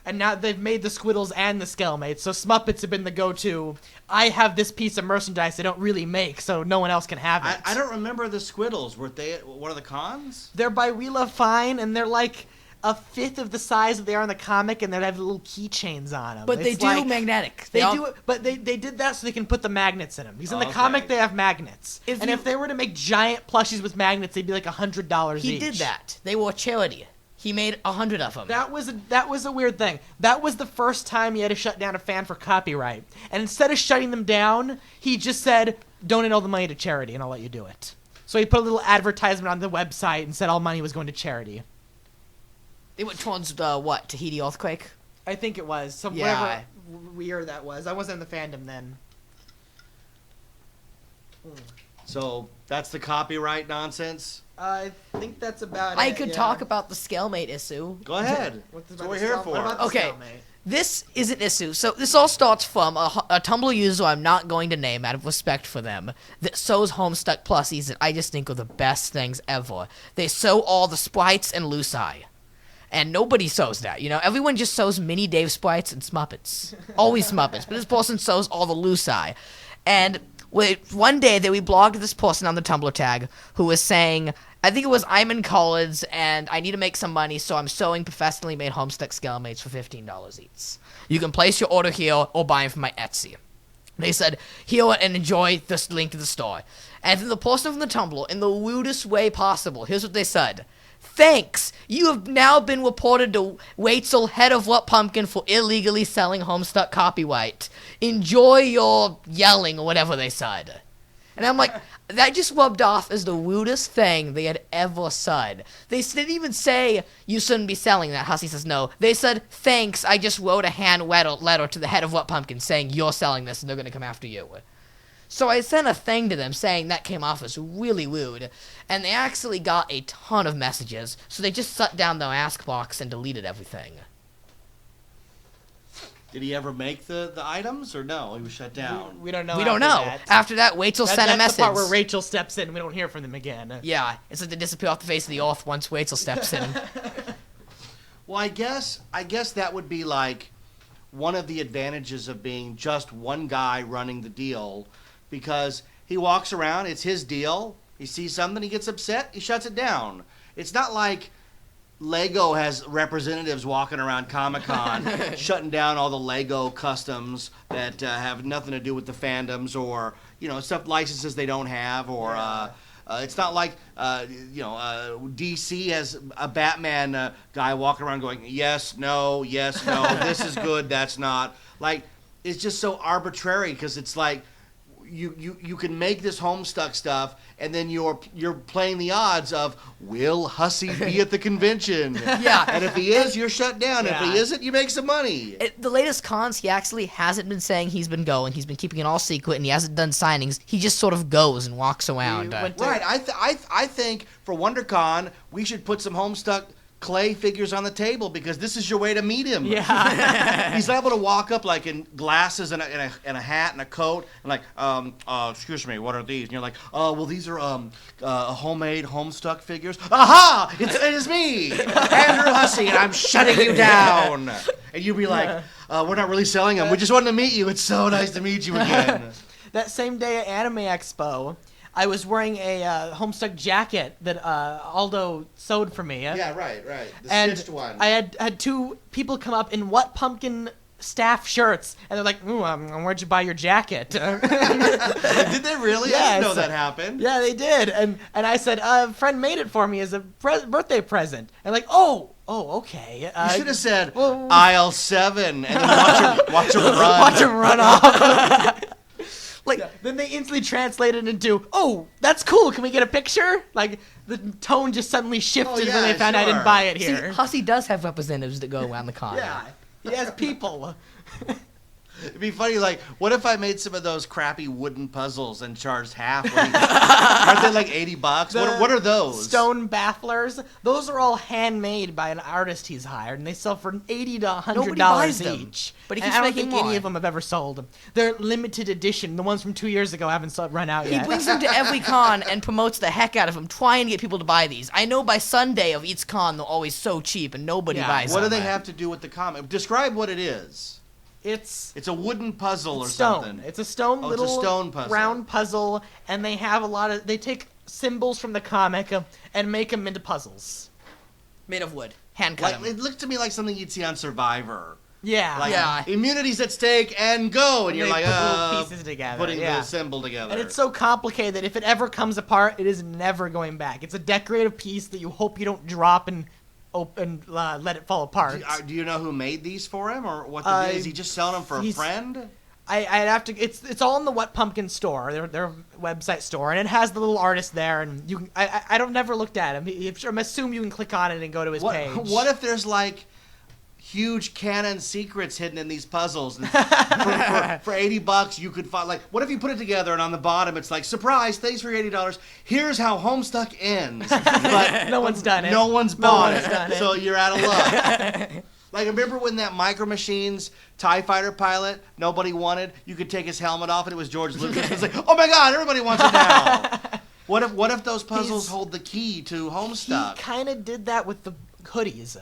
And now they've made the Squiddles and the Scalemates, so Smuppets have been the go-to. I have this piece of merchandise they don't really make, so no one else can have it. I don't remember the Squiddles. Were they at one of the cons? They're by We Love Fine, and they're like a fifth of the size that they are in the comic, and they have little keychains on them. But they do magnetic. They do it, but they did that so they can put the magnets in them. Because in the Okay. comic they have magnets, If and you- if they were to make giant plushies with magnets, they'd be like $100 each. He did that. They were charity. He made 100 of them. That was a weird thing. That was the first time he had to shut down a fan for copyright. And instead of shutting them down, he just said, "Donate all the money to charity, and I'll let you do it." So he put a little advertisement on the website and said all money was going to charity. They went towards what? Tahiti earthquake? I think it was. So Yeah. whatever year that was. I wasn't in the fandom then. So that's the copyright nonsense? I think that's about I it. could yeah. talk about the Scalemate issue. Go ahead. What's That's what we're here for. Okay. This is an issue. So this all starts from a Tumblr user I'm not going to name out of respect for them that sews Homestuck plusies that I just think are the best things ever. They sew all the sprites and Luci. And nobody sews that, you know? Everyone just sews mini Dave sprites and Smuppets. Always Smuppets. But this person sews all the Luci. And one day we blogged this person on the Tumblr tag who was saying, I think it was I'm in college and I need to make some money, so I'm sewing professionally made Homestuck Scalemates for $15 each. You can place your order here or buy them from my Etsy. They said, here and enjoy this link to the store. And then the person from the Tumblr, in the rudest way possible, here's what they said. Thanks! You have now been reported to Waitzel, head of What Pumpkin, for illegally selling Homestuck copyright. Enjoy your yelling, or whatever they said. And I'm like, that just rubbed off as the rudest thing they had ever said. They didn't even say, you shouldn't be selling that. Hussey says no. They said, thanks, I just wrote a hand letter to the head of What Pumpkin saying you're selling this and they're going to come after you. So I sent a thing to them saying that came off as really rude, and they actually got a ton of messages, so they just shut down their ask box and deleted everything. Did he ever make the items or no? He was shut down. We don't know. We don't know. That. After that, Rachel sent a message. That's the part where Rachel steps in and we don't hear from them again. Yeah, it's like they disappear off the face of the earth once Rachel steps in. Well, I guess that would be like one of the advantages of being just one guy running the deal, because he walks around, it's his deal, he sees something, he gets upset, he shuts it down. It's not like Lego has representatives walking around Comic-Con shutting down all the Lego customs that have nothing to do with the fandoms, or stuff, licenses they don't have, or it's not like DC has a Batman guy walking around going yes no, this is good, that's not. Like, it's just so arbitrary, because it's like you can make this Homestuck stuff, and then you're playing the odds of, will Hussey be at the convention? Yeah. And if he is, you're shut down. Yeah. If he isn't, you make some money. The latest cons, he actually hasn't been saying he's been going. He's been keeping it all secret, and he hasn't done signings. He just sort of goes and walks around. Right. I think for WonderCon, we should put some Homestuck clay figures on the table, because this is your way to meet him. Yeah. He's able to walk up like in glasses and a hat and a coat, and like, excuse me, what are these? And you're like, well, these are homemade Homestuck figures. Aha! It is me, Andrew Hussey, and I'm shutting you down. And you'd be like, we're not really selling them. We just wanted to meet you. It's so nice to meet you again. That same day at Anime Expo, I was wearing a Homestuck jacket that Aldo sewed for me. Yeah, right. The And stitched one. I had two people come up in What Pumpkin staff shirts, and they're like, "Ooh, where'd you buy your jacket?" Did they really? I didn't know that happened. Yeah, they did. And I said, a friend made it for me as a birthday present. And like, oh, okay. You should have said well- aisle 7 and then watch him run. Watch him run off. Then they instantly translated into, "Oh, that's cool. Can we get a picture?" Like, the tone just suddenly shifted when they found I didn't buy it See, here. Hussey does have representatives that go around the con. Yeah, he has people. It'd be funny, like, what if I made some of those crappy wooden puzzles and charged half? Aren't they like $80? What are those? Stone bafflers. Those are all handmade by an artist he's hired, and they sell for $80 to Nobody buys $100 them, each. but he And keeps I don't making think any more. of them have ever sold. They're limited edition. The ones from 2 years ago haven't run out He yet. brings them to every con and promotes the heck out of them, trying to get people to buy these. I know by Sunday of each con they're always so cheap and nobody buys What them. do they have to do with the comic? Describe what it is. It's It's a wooden puzzle or stone. something. It's a stone Oh, it's a little stone puzzle. round puzzle, and they have they take symbols from the comic and make them into puzzles. Made of wood. Hand cut Like, 'em. it looks to me like something you'd see on Survivor. Yeah. Like, Yeah. immunity's at stake and go, and you're They like, put little pieces together, putting yeah. the symbol together. And it's so complicated that if it ever comes apart, it is never going back. It's a decorative piece that you hope you don't drop and let it fall apart. Do you know who made these for him, or what the deal is? He just selling them for a friend? I'd have to. It's all in the What Pumpkin store, their website store, and it has the little artist there. And you can. I don't never looked at him. I'm assume you can click on it and go to his page. What if there's like huge canon secrets hidden in these puzzles? And for $80, you could find, like, what if you put it together and on the bottom it's like, surprise, thanks for $80. Here's how Homestuck ends. But No one's done it. No one's bought one's done it. So you're out of luck. Like, remember when that Micro Machines TIE Fighter pilot nobody wanted? You could take his helmet off and it was George Lucas. It's like, oh my God, everybody wants it now. What if those puzzles hold the key to Homestuck? He kind of did that with the hoodies.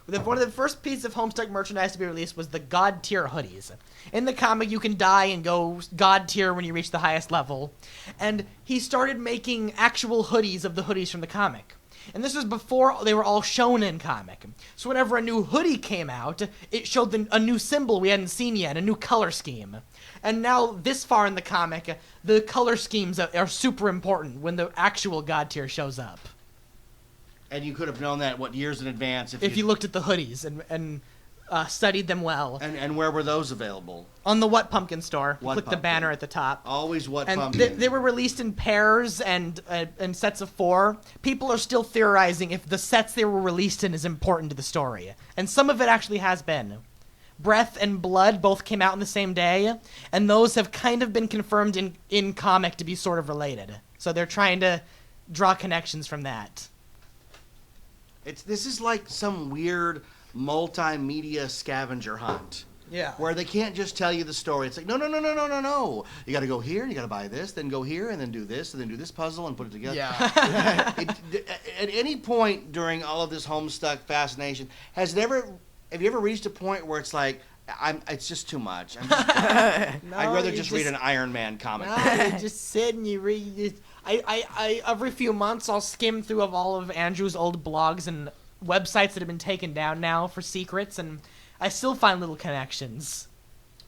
One of the first pieces of Homestuck merchandise to be released was the God tier hoodies. In the comic, you can die and go God tier when you reach the highest level. And he started making actual hoodies of the hoodies from the comic. And this was before they were all shown in comic. So whenever a new hoodie came out, it showed a new symbol we hadn't seen yet, a new color scheme. And now, this far in the comic, the color schemes are super important when the actual God tier shows up. And you could have known that, years in advance? If you looked at the hoodies and studied them well. And where were those available? On the What Pumpkin store. What Click the Pumpkin? banner at the top. Always What And Pumpkin. they were released in pairs and sets of 4. People are still theorizing if the sets they were released in is important to the story. And some of it actually has been. Breath and Blood both came out on the same day, and those have kind of been confirmed in comic to be sort of related. So they're trying to draw connections from that. This is like some weird multimedia scavenger hunt. Yeah. Where they can't just tell you the story. It's like, no. You got to go here, you got to buy this, then go here, and then do this, and then do this puzzle and put it together. Yeah. At any point during all of this Homestuck fascination, have you ever reached a point where it's like, it's just too much. I'd rather just read an Iron Man comic. No, you just sit and you read. I every few months I'll skim through of all of Andrew's old blogs and websites that have been taken down now for secrets, and I still find little connections.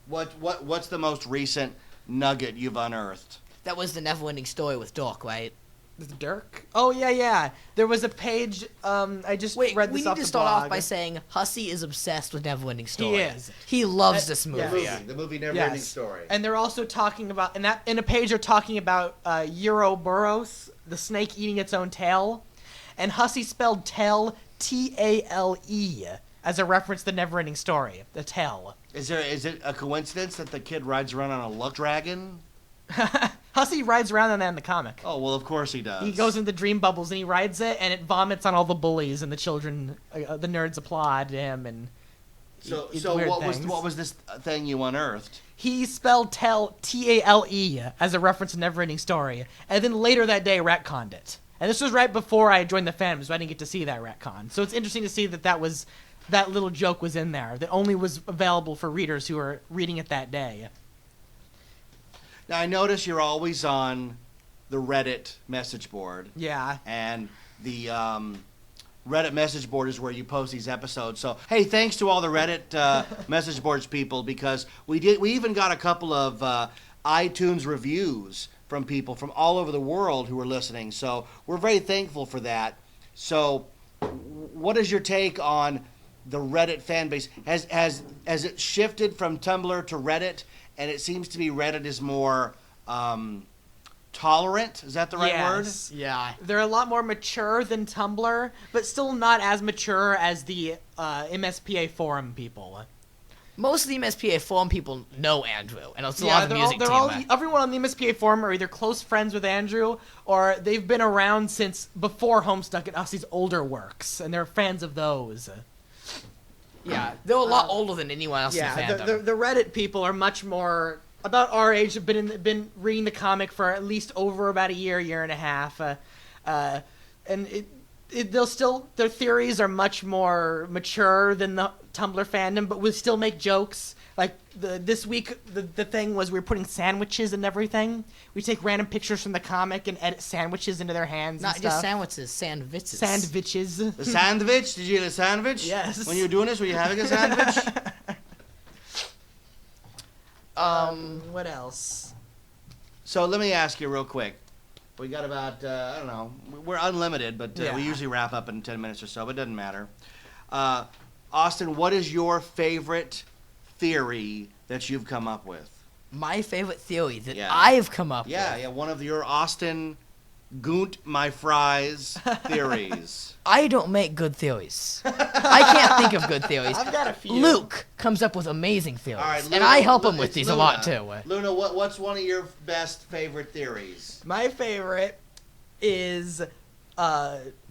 What's the most recent nugget you've unearthed? That was the Neverending Story with Doc, right? With Dirk? Oh yeah. There was a page. I just read this off the blog. We need to start off by saying Hussey is obsessed with Neverending Story. He is. He loves this movie. The movie Neverending Story. And they're also talking about in a page they're talking about Ouroboros, the snake eating its own tail, and Hussey spelled tail Tale, as a reference to the Neverending Story. The tail. Is it a coincidence that the kid rides around on a luck dragon? Hussey rides around on that in the comic. Oh, well, of course he does. He goes into dream bubbles and he rides it, and it vomits on all the bullies, and the children, the nerds applaud him, and so what was this thing you unearthed? He spelled Tale as a reference to Neverending Story, and then later that day retconned it. And this was right before I joined the fandom, so I didn't get to see that retcon. So it's interesting to see that little joke was in there that only was available for readers who were reading it that day. Now, I notice you're always on the Reddit message board. Yeah. And the Reddit message board is where you post these episodes. So, hey, thanks to all the Reddit message boards people, because we even got a couple of iTunes reviews from people from all over the world who are listening. So we're very thankful for that. So what is your take on the Reddit fan base? Has it shifted from Tumblr to Reddit? And it seems to be Reddit is more tolerant. Is that the right word? Yeah. They're a lot more mature than Tumblr, but still not as mature as the MSPA forum people. Most of the MSPA forum people know Andrew, and it's a lot of the music team. Everyone on the MSPA forum are either close friends with Andrew, or they've been around since before Homestuck and Hussey's older works, and they're fans of those. Yeah, they're a lot older than anyone else in fandom. The Reddit people are much more about our age. Have been reading the comic for at least over about a year and a half, and their theories are much more mature than the Tumblr fandom, but we still make jokes. Like this week, the thing was we were putting sandwiches and everything. We take random pictures from the comic and edit sandwiches into their hands. Not and just stuff. sandwiches, sandwiches. Sandwiches. The sandwich? Did you eat a sandwich? Yes. When you were doing this, were you having a sandwich? What else? So let me ask you real quick. We got about, I don't know, we're unlimited, but we usually wrap up in 10 minutes or so, but it doesn't matter. Austin, what is your favorite theory that you've come up with? My favorite theory that I've come up with. Yeah, one of your Austin Goont my fries theories. I don't make good theories. I can't think of good theories. I've got a few. Luke comes up with amazing theories, All right, Luna, and I help him with these a lot too. Luna, what's one of your best favorite theories? My favorite is the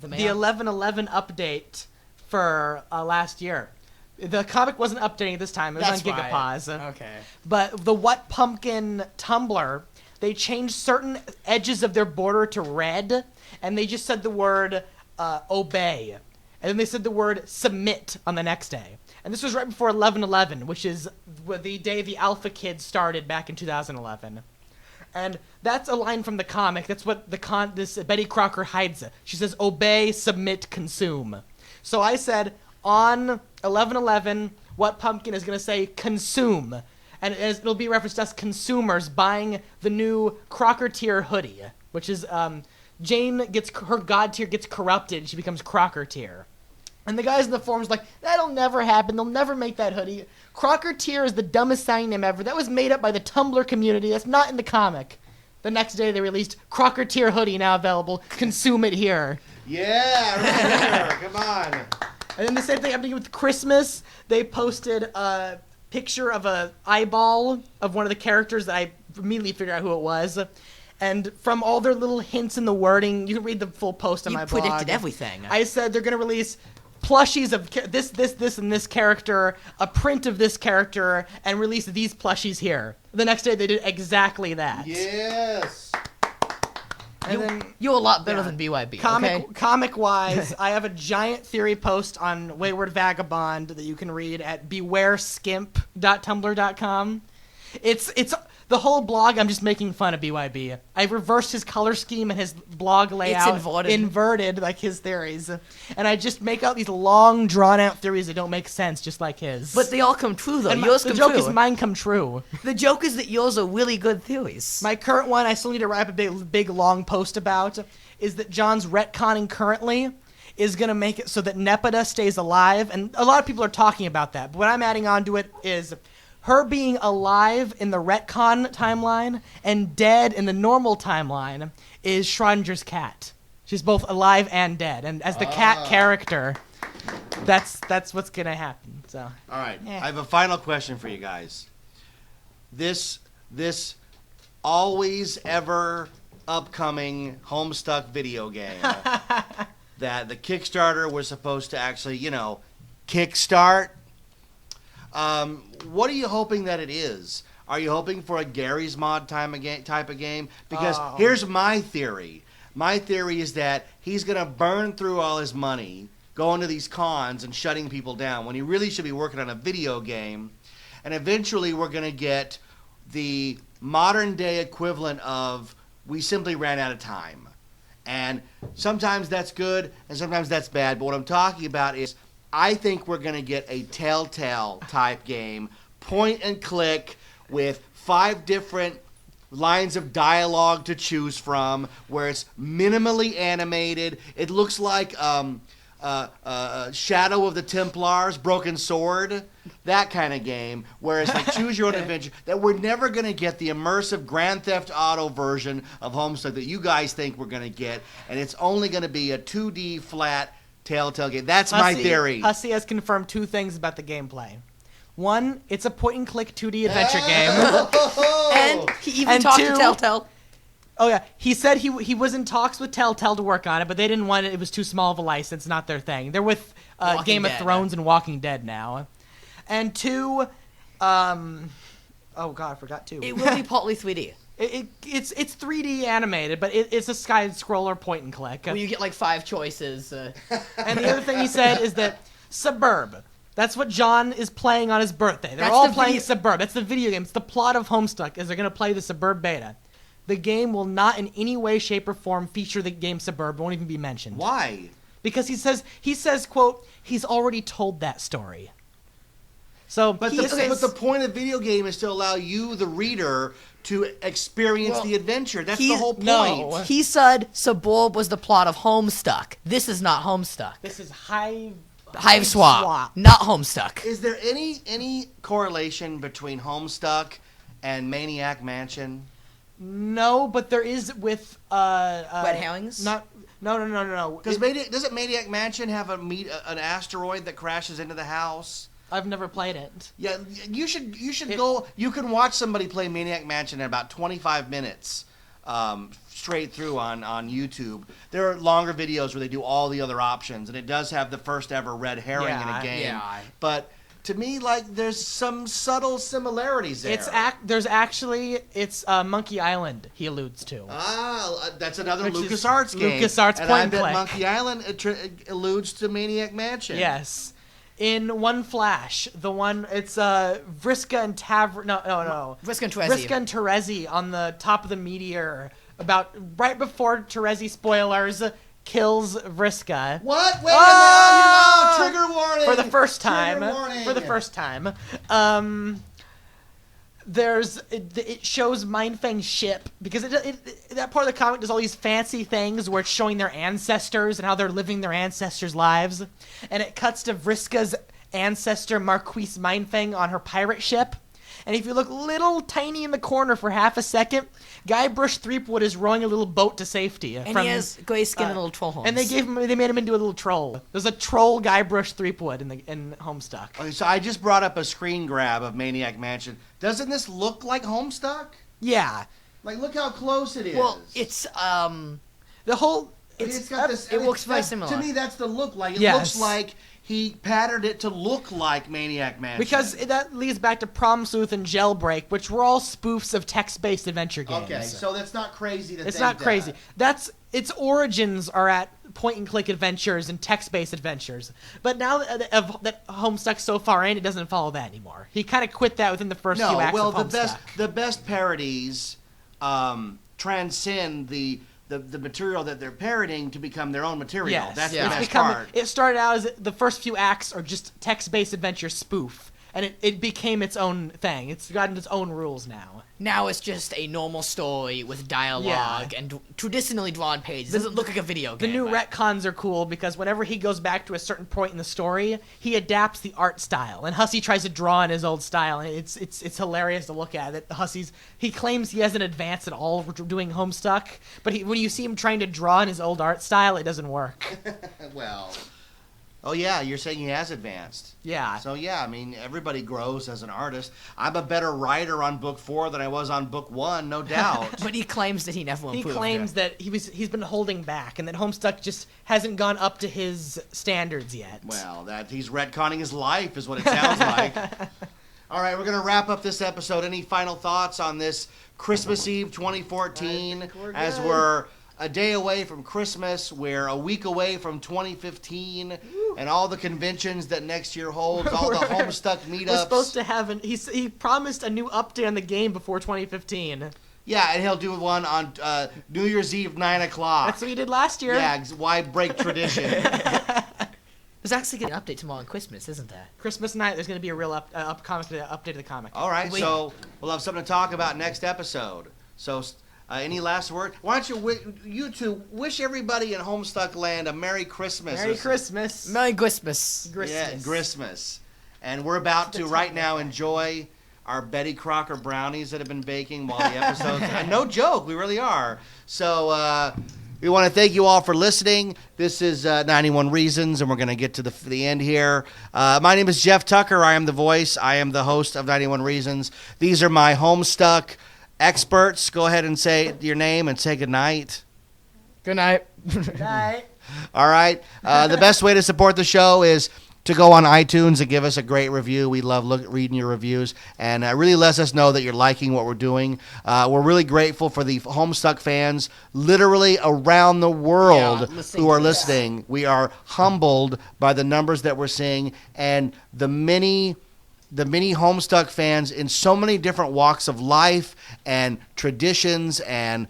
11/11 update for last year. The comic wasn't updating this time. It was on Gigapause. Right. Okay. But the What Pumpkin Tumblr, they changed certain edges of their border to red, and they just said the word obey. And then they said the word submit on the next day. And this was right before 11/11, which is the day the Alpha Kids started back in 2011. And that's a line from the comic. That's what this Betty Crocker hides it. She says, obey, submit, consume. So I said, on 11/11, What Pumpkin is going to say consume. And it'll be referenced to us consumers buying the new Crocker tier hoodie, which is Jane her god tier gets corrupted and she becomes Crocker tier. And the guys in the forums like, that'll never happen. They'll never make that hoodie. Crocker tier is the dumbest sounding name ever. That was made up by the Tumblr community. That's not in the comic. The next day they released Crocker tier hoodie now available. Consume it here. Yeah, right here. Come on. And then the same thing happening with Christmas. They posted a picture of an eyeball of one of the characters that I immediately figured out who it was. And from all their little hints in the wording, you can read the full post on my blog. You predicted everything. I said they're going to release plushies of this, and this character, a print of this character, and release these plushies here. The next day, they did exactly that. Yes. And then, You're a lot better than BYB. Okay? Comic-wise, I have a giant theory post on Wayward Vagabond that you can read at bewareskimp.tumblr.com. It's the whole blog. I'm just making fun of BYB. I reversed his color scheme and his blog layout. It's inverted like his theories, and I just make out these long, drawn-out theories that don't make sense, just like his. But they all come true, though. And Yours the come joke true. is mine come true. The joke is that yours are really good theories. My current one, I still need to write up a big, long post about, is that John's retconning currently is going to make it so that Nepeta stays alive, and a lot of people are talking about that, but what I'm adding on to it is her being alive in the retcon timeline and dead in the normal timeline is Schrodinger's cat. She's both alive and dead, and as the cat character, that's what's going to happen. So, all right, I have a final question for you guys. This always ever upcoming Homestuck video game that the Kickstarter was supposed to actually, kickstart. What are you hoping that it is? Are you hoping for a Gary's Mod type of game? Because here's my theory. My theory is that he's going to burn through all his money going to these cons and shutting people down when he really should be working on a video game. And eventually we're going to get the modern day equivalent of we simply ran out of time. And sometimes that's good and sometimes that's bad. But what I'm talking about is I think we're going to get a Telltale type game, point and click, with 5 different lines of dialogue to choose from, where it's minimally animated. It looks like Shadow of the Templars, Broken Sword, that kind of game, where it's like choose your own adventure. That we're never going to get the immersive Grand Theft Auto version of Homestuck that you guys think we're going to get, and it's only going to be a 2D flat Telltale game. That's my theory. Hussey has confirmed 2 things about the gameplay. One, it's a point-and-click 2D adventure game. And he even talked to Telltale. Oh, yeah. He said he was in talks with Telltale to work on it, but they didn't want it. It was too small of a license, not their thing. They're with Game of Thrones and Walking Dead now. And 2, oh, God, I forgot 2. It will be partly 3D. It's 3D animated, but it's a side-scroller point-and-click. Where you get, 5 choices. And the other thing he said is that Suburb. That's what John is playing on his birthday. They're all playing Suburb. That's the video game. It's the plot of Homestuck, is they're going to play the Suburb beta. The game will not in any way, shape, or form feature the game Suburb. It won't even be mentioned. Why? Because he says, quote, he's already told that story. So, but the point of video game is to allow you, the reader, to experience the adventure. That's the whole point. No. He said Suburb was the plot of Homestuck. This is not Homestuck. This is Hive Swap, not Homestuck. Is there any correlation between Homestuck and Maniac Mansion? No, but there is with Red Herrings? No. Doesn't Maniac Mansion have an asteroid that crashes into the house? I've never played it. Yeah, you should go. You can watch somebody play Maniac Mansion in about 25 minutes. Straight through on YouTube. There are longer videos where they do all the other options, and it does have the first ever red herring in a game. Yeah. But to me, there's some subtle similarities there. It's Monkey Island he alludes to. That's another LucasArts game. LucasArts point and click. Monkey Island alludes to Maniac Mansion. Yes. In One Flash, it's Vriska and Vriska and Terezi. Vriska and Terezi on the top of the meteor, about right before Terezi, spoilers, kills Vriska. What? Wait a minute! Trigger warning! For the first time. It shows Mindfang's ship, because that part of the comic does all these fancy things where it's showing their ancestors and how they're living their ancestors' lives, and it cuts to Vriska's ancestor Marquise Mindfang on her pirate ship, and if you look little tiny in the corner for half a second, Guybrush Threepwood is rowing a little boat to safety. And he has gray skin and little troll horns. And they made him into a little troll. There's a troll Guybrush Threepwood in Homestuck. Okay, so I just brought up a screen grab of Maniac Mansion. Doesn't this look like Homestuck? Yeah. Look how close it is. Well, it's it looks very similar. To me, that's the look. It yes. looks like he patterned it to look like Maniac Mansion. Because that leads back to Prom Sleuth and Jailbreak, which were all spoofs of text-based adventure games. Okay, so that's not crazy to think It's not crazy. that. Its origins are at point-and-click adventures and text-based adventures. But now that Homestuck's so far in, it doesn't follow that anymore. He kind of quit that within the first few acts of Homestuck. the best parodies transcend the material that they're parodying to become their own material. Yes. That's Yeah. the best part. It started out as the first few acts are just text-based adventure spoof, and it became its own thing. It's gotten its own rules now. Now it's just a normal story with dialogue and traditionally drawn pages. It doesn't look like a video The game. new retcons are cool because whenever he goes back to a certain point in the story, he adapts the art style, and Hussey tries to draw in his old style, and it's hilarious to look at. That he claims he hasn't advanced at all doing Homestuck, but when you see him trying to draw in his old art style, it doesn't work. Well, oh yeah, you're saying he has advanced. Yeah. So yeah, I mean, everybody grows as an artist. I'm a better writer on book 4 than I was on book 1, no doubt. But he claims that he never He improved. claims that he's been holding back, and that Homestuck just hasn't gone up to his standards yet. Well, that he's retconning his life is what it sounds like. All right, we're going to wrap up this episode. Any final thoughts on this Christmas Eve 2014 as we're a day away from Christmas, we're a week away from 2015, and all the conventions that next year holds, all the Homestuck meetups. We're supposed to have he promised a new update on the game before 2015. Yeah, and he'll do one on New Year's Eve, 9 o'clock. That's what he did last year. Yeah, why break tradition? There's actually going to be an update tomorrow on Christmas, isn't there? Christmas night, there's going to be a real update of the comic. All right, so we'll have something to talk about next episode. So, any last word? Why don't you two wish everybody in Homestuck Land a Merry Christmas. Merry Christmas. Merry Christmas. Yeah, Christmas. And we're about to right now enjoy our Betty Crocker brownies that have been baking while the episodes. And no joke, we really are. So we want to thank you all for listening. This is 91 Reasons, and we're going to get to the end here. My name is Jeff Tucker. I am the voice. I am the host of 91 Reasons. These are my Homestuck experts. Go ahead and say your name and say goodnight. Good night. Good night. All right. The best way to support the show is to go on iTunes and give us a great review. We love reading your reviews, and it really lets us know that you're liking what we're doing. We're really grateful for the Homestuck fans literally around the world who are listening. We are humbled by the numbers that we're seeing and the many Homestuck fans in so many different walks of life and traditions and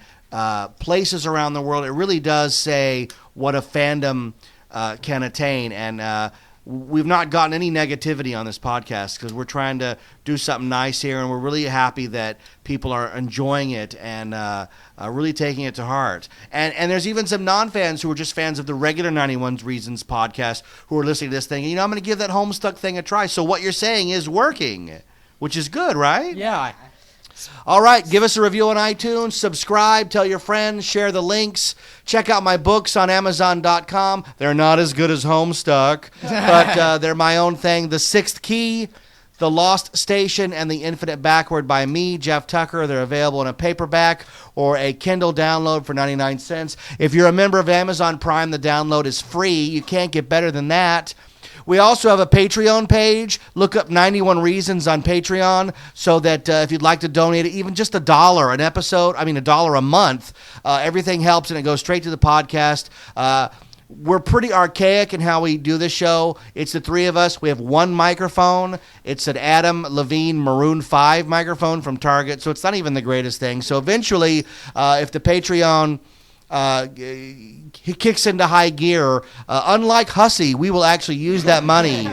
places around the world. It really does say what a fandom can attain, and we've not gotten any negativity on this podcast because we're trying to do something nice here, and we're really happy that people are enjoying it and really taking it to heart. And there's even some non-fans who are just fans of the regular 91 Reasons podcast who are listening to this thing. And, I'm going to give that Homestuck thing a try. So what you're saying is working, which is good, right? Yeah. All right, give us a review on iTunes, subscribe, tell your friends, share the links. Check out my books on Amazon.com. They're not as good as Homestuck, but they're my own thing. The Sixth Key, The Lost Station, and The Infinite Backward by me, Jeff Tucker. They're available in a paperback or a Kindle download for 99 cents. If you're a member of Amazon Prime, the download is free. You can't get better than that. We also have a Patreon page. Look up 91 Reasons on Patreon so that if you'd like to donate even just $1 an episode, $1 a month, everything helps and it goes straight to the podcast. We're pretty archaic in how we do this show. It's the three of us. We have one microphone. It's an Adam Levine Maroon 5 microphone from Target, so it's not even the greatest thing. So eventually, if the Patreon he kicks into high gear, unlike Hussey, we will actually use that money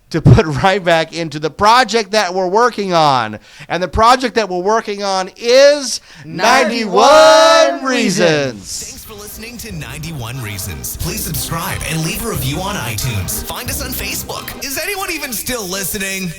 to put right back into the project that we're working on. And the project that we're working on is 91 Reasons. Thanks for listening to 91 Reasons. Please subscribe and leave a review on iTunes. Find us on Facebook. Is anyone even still listening?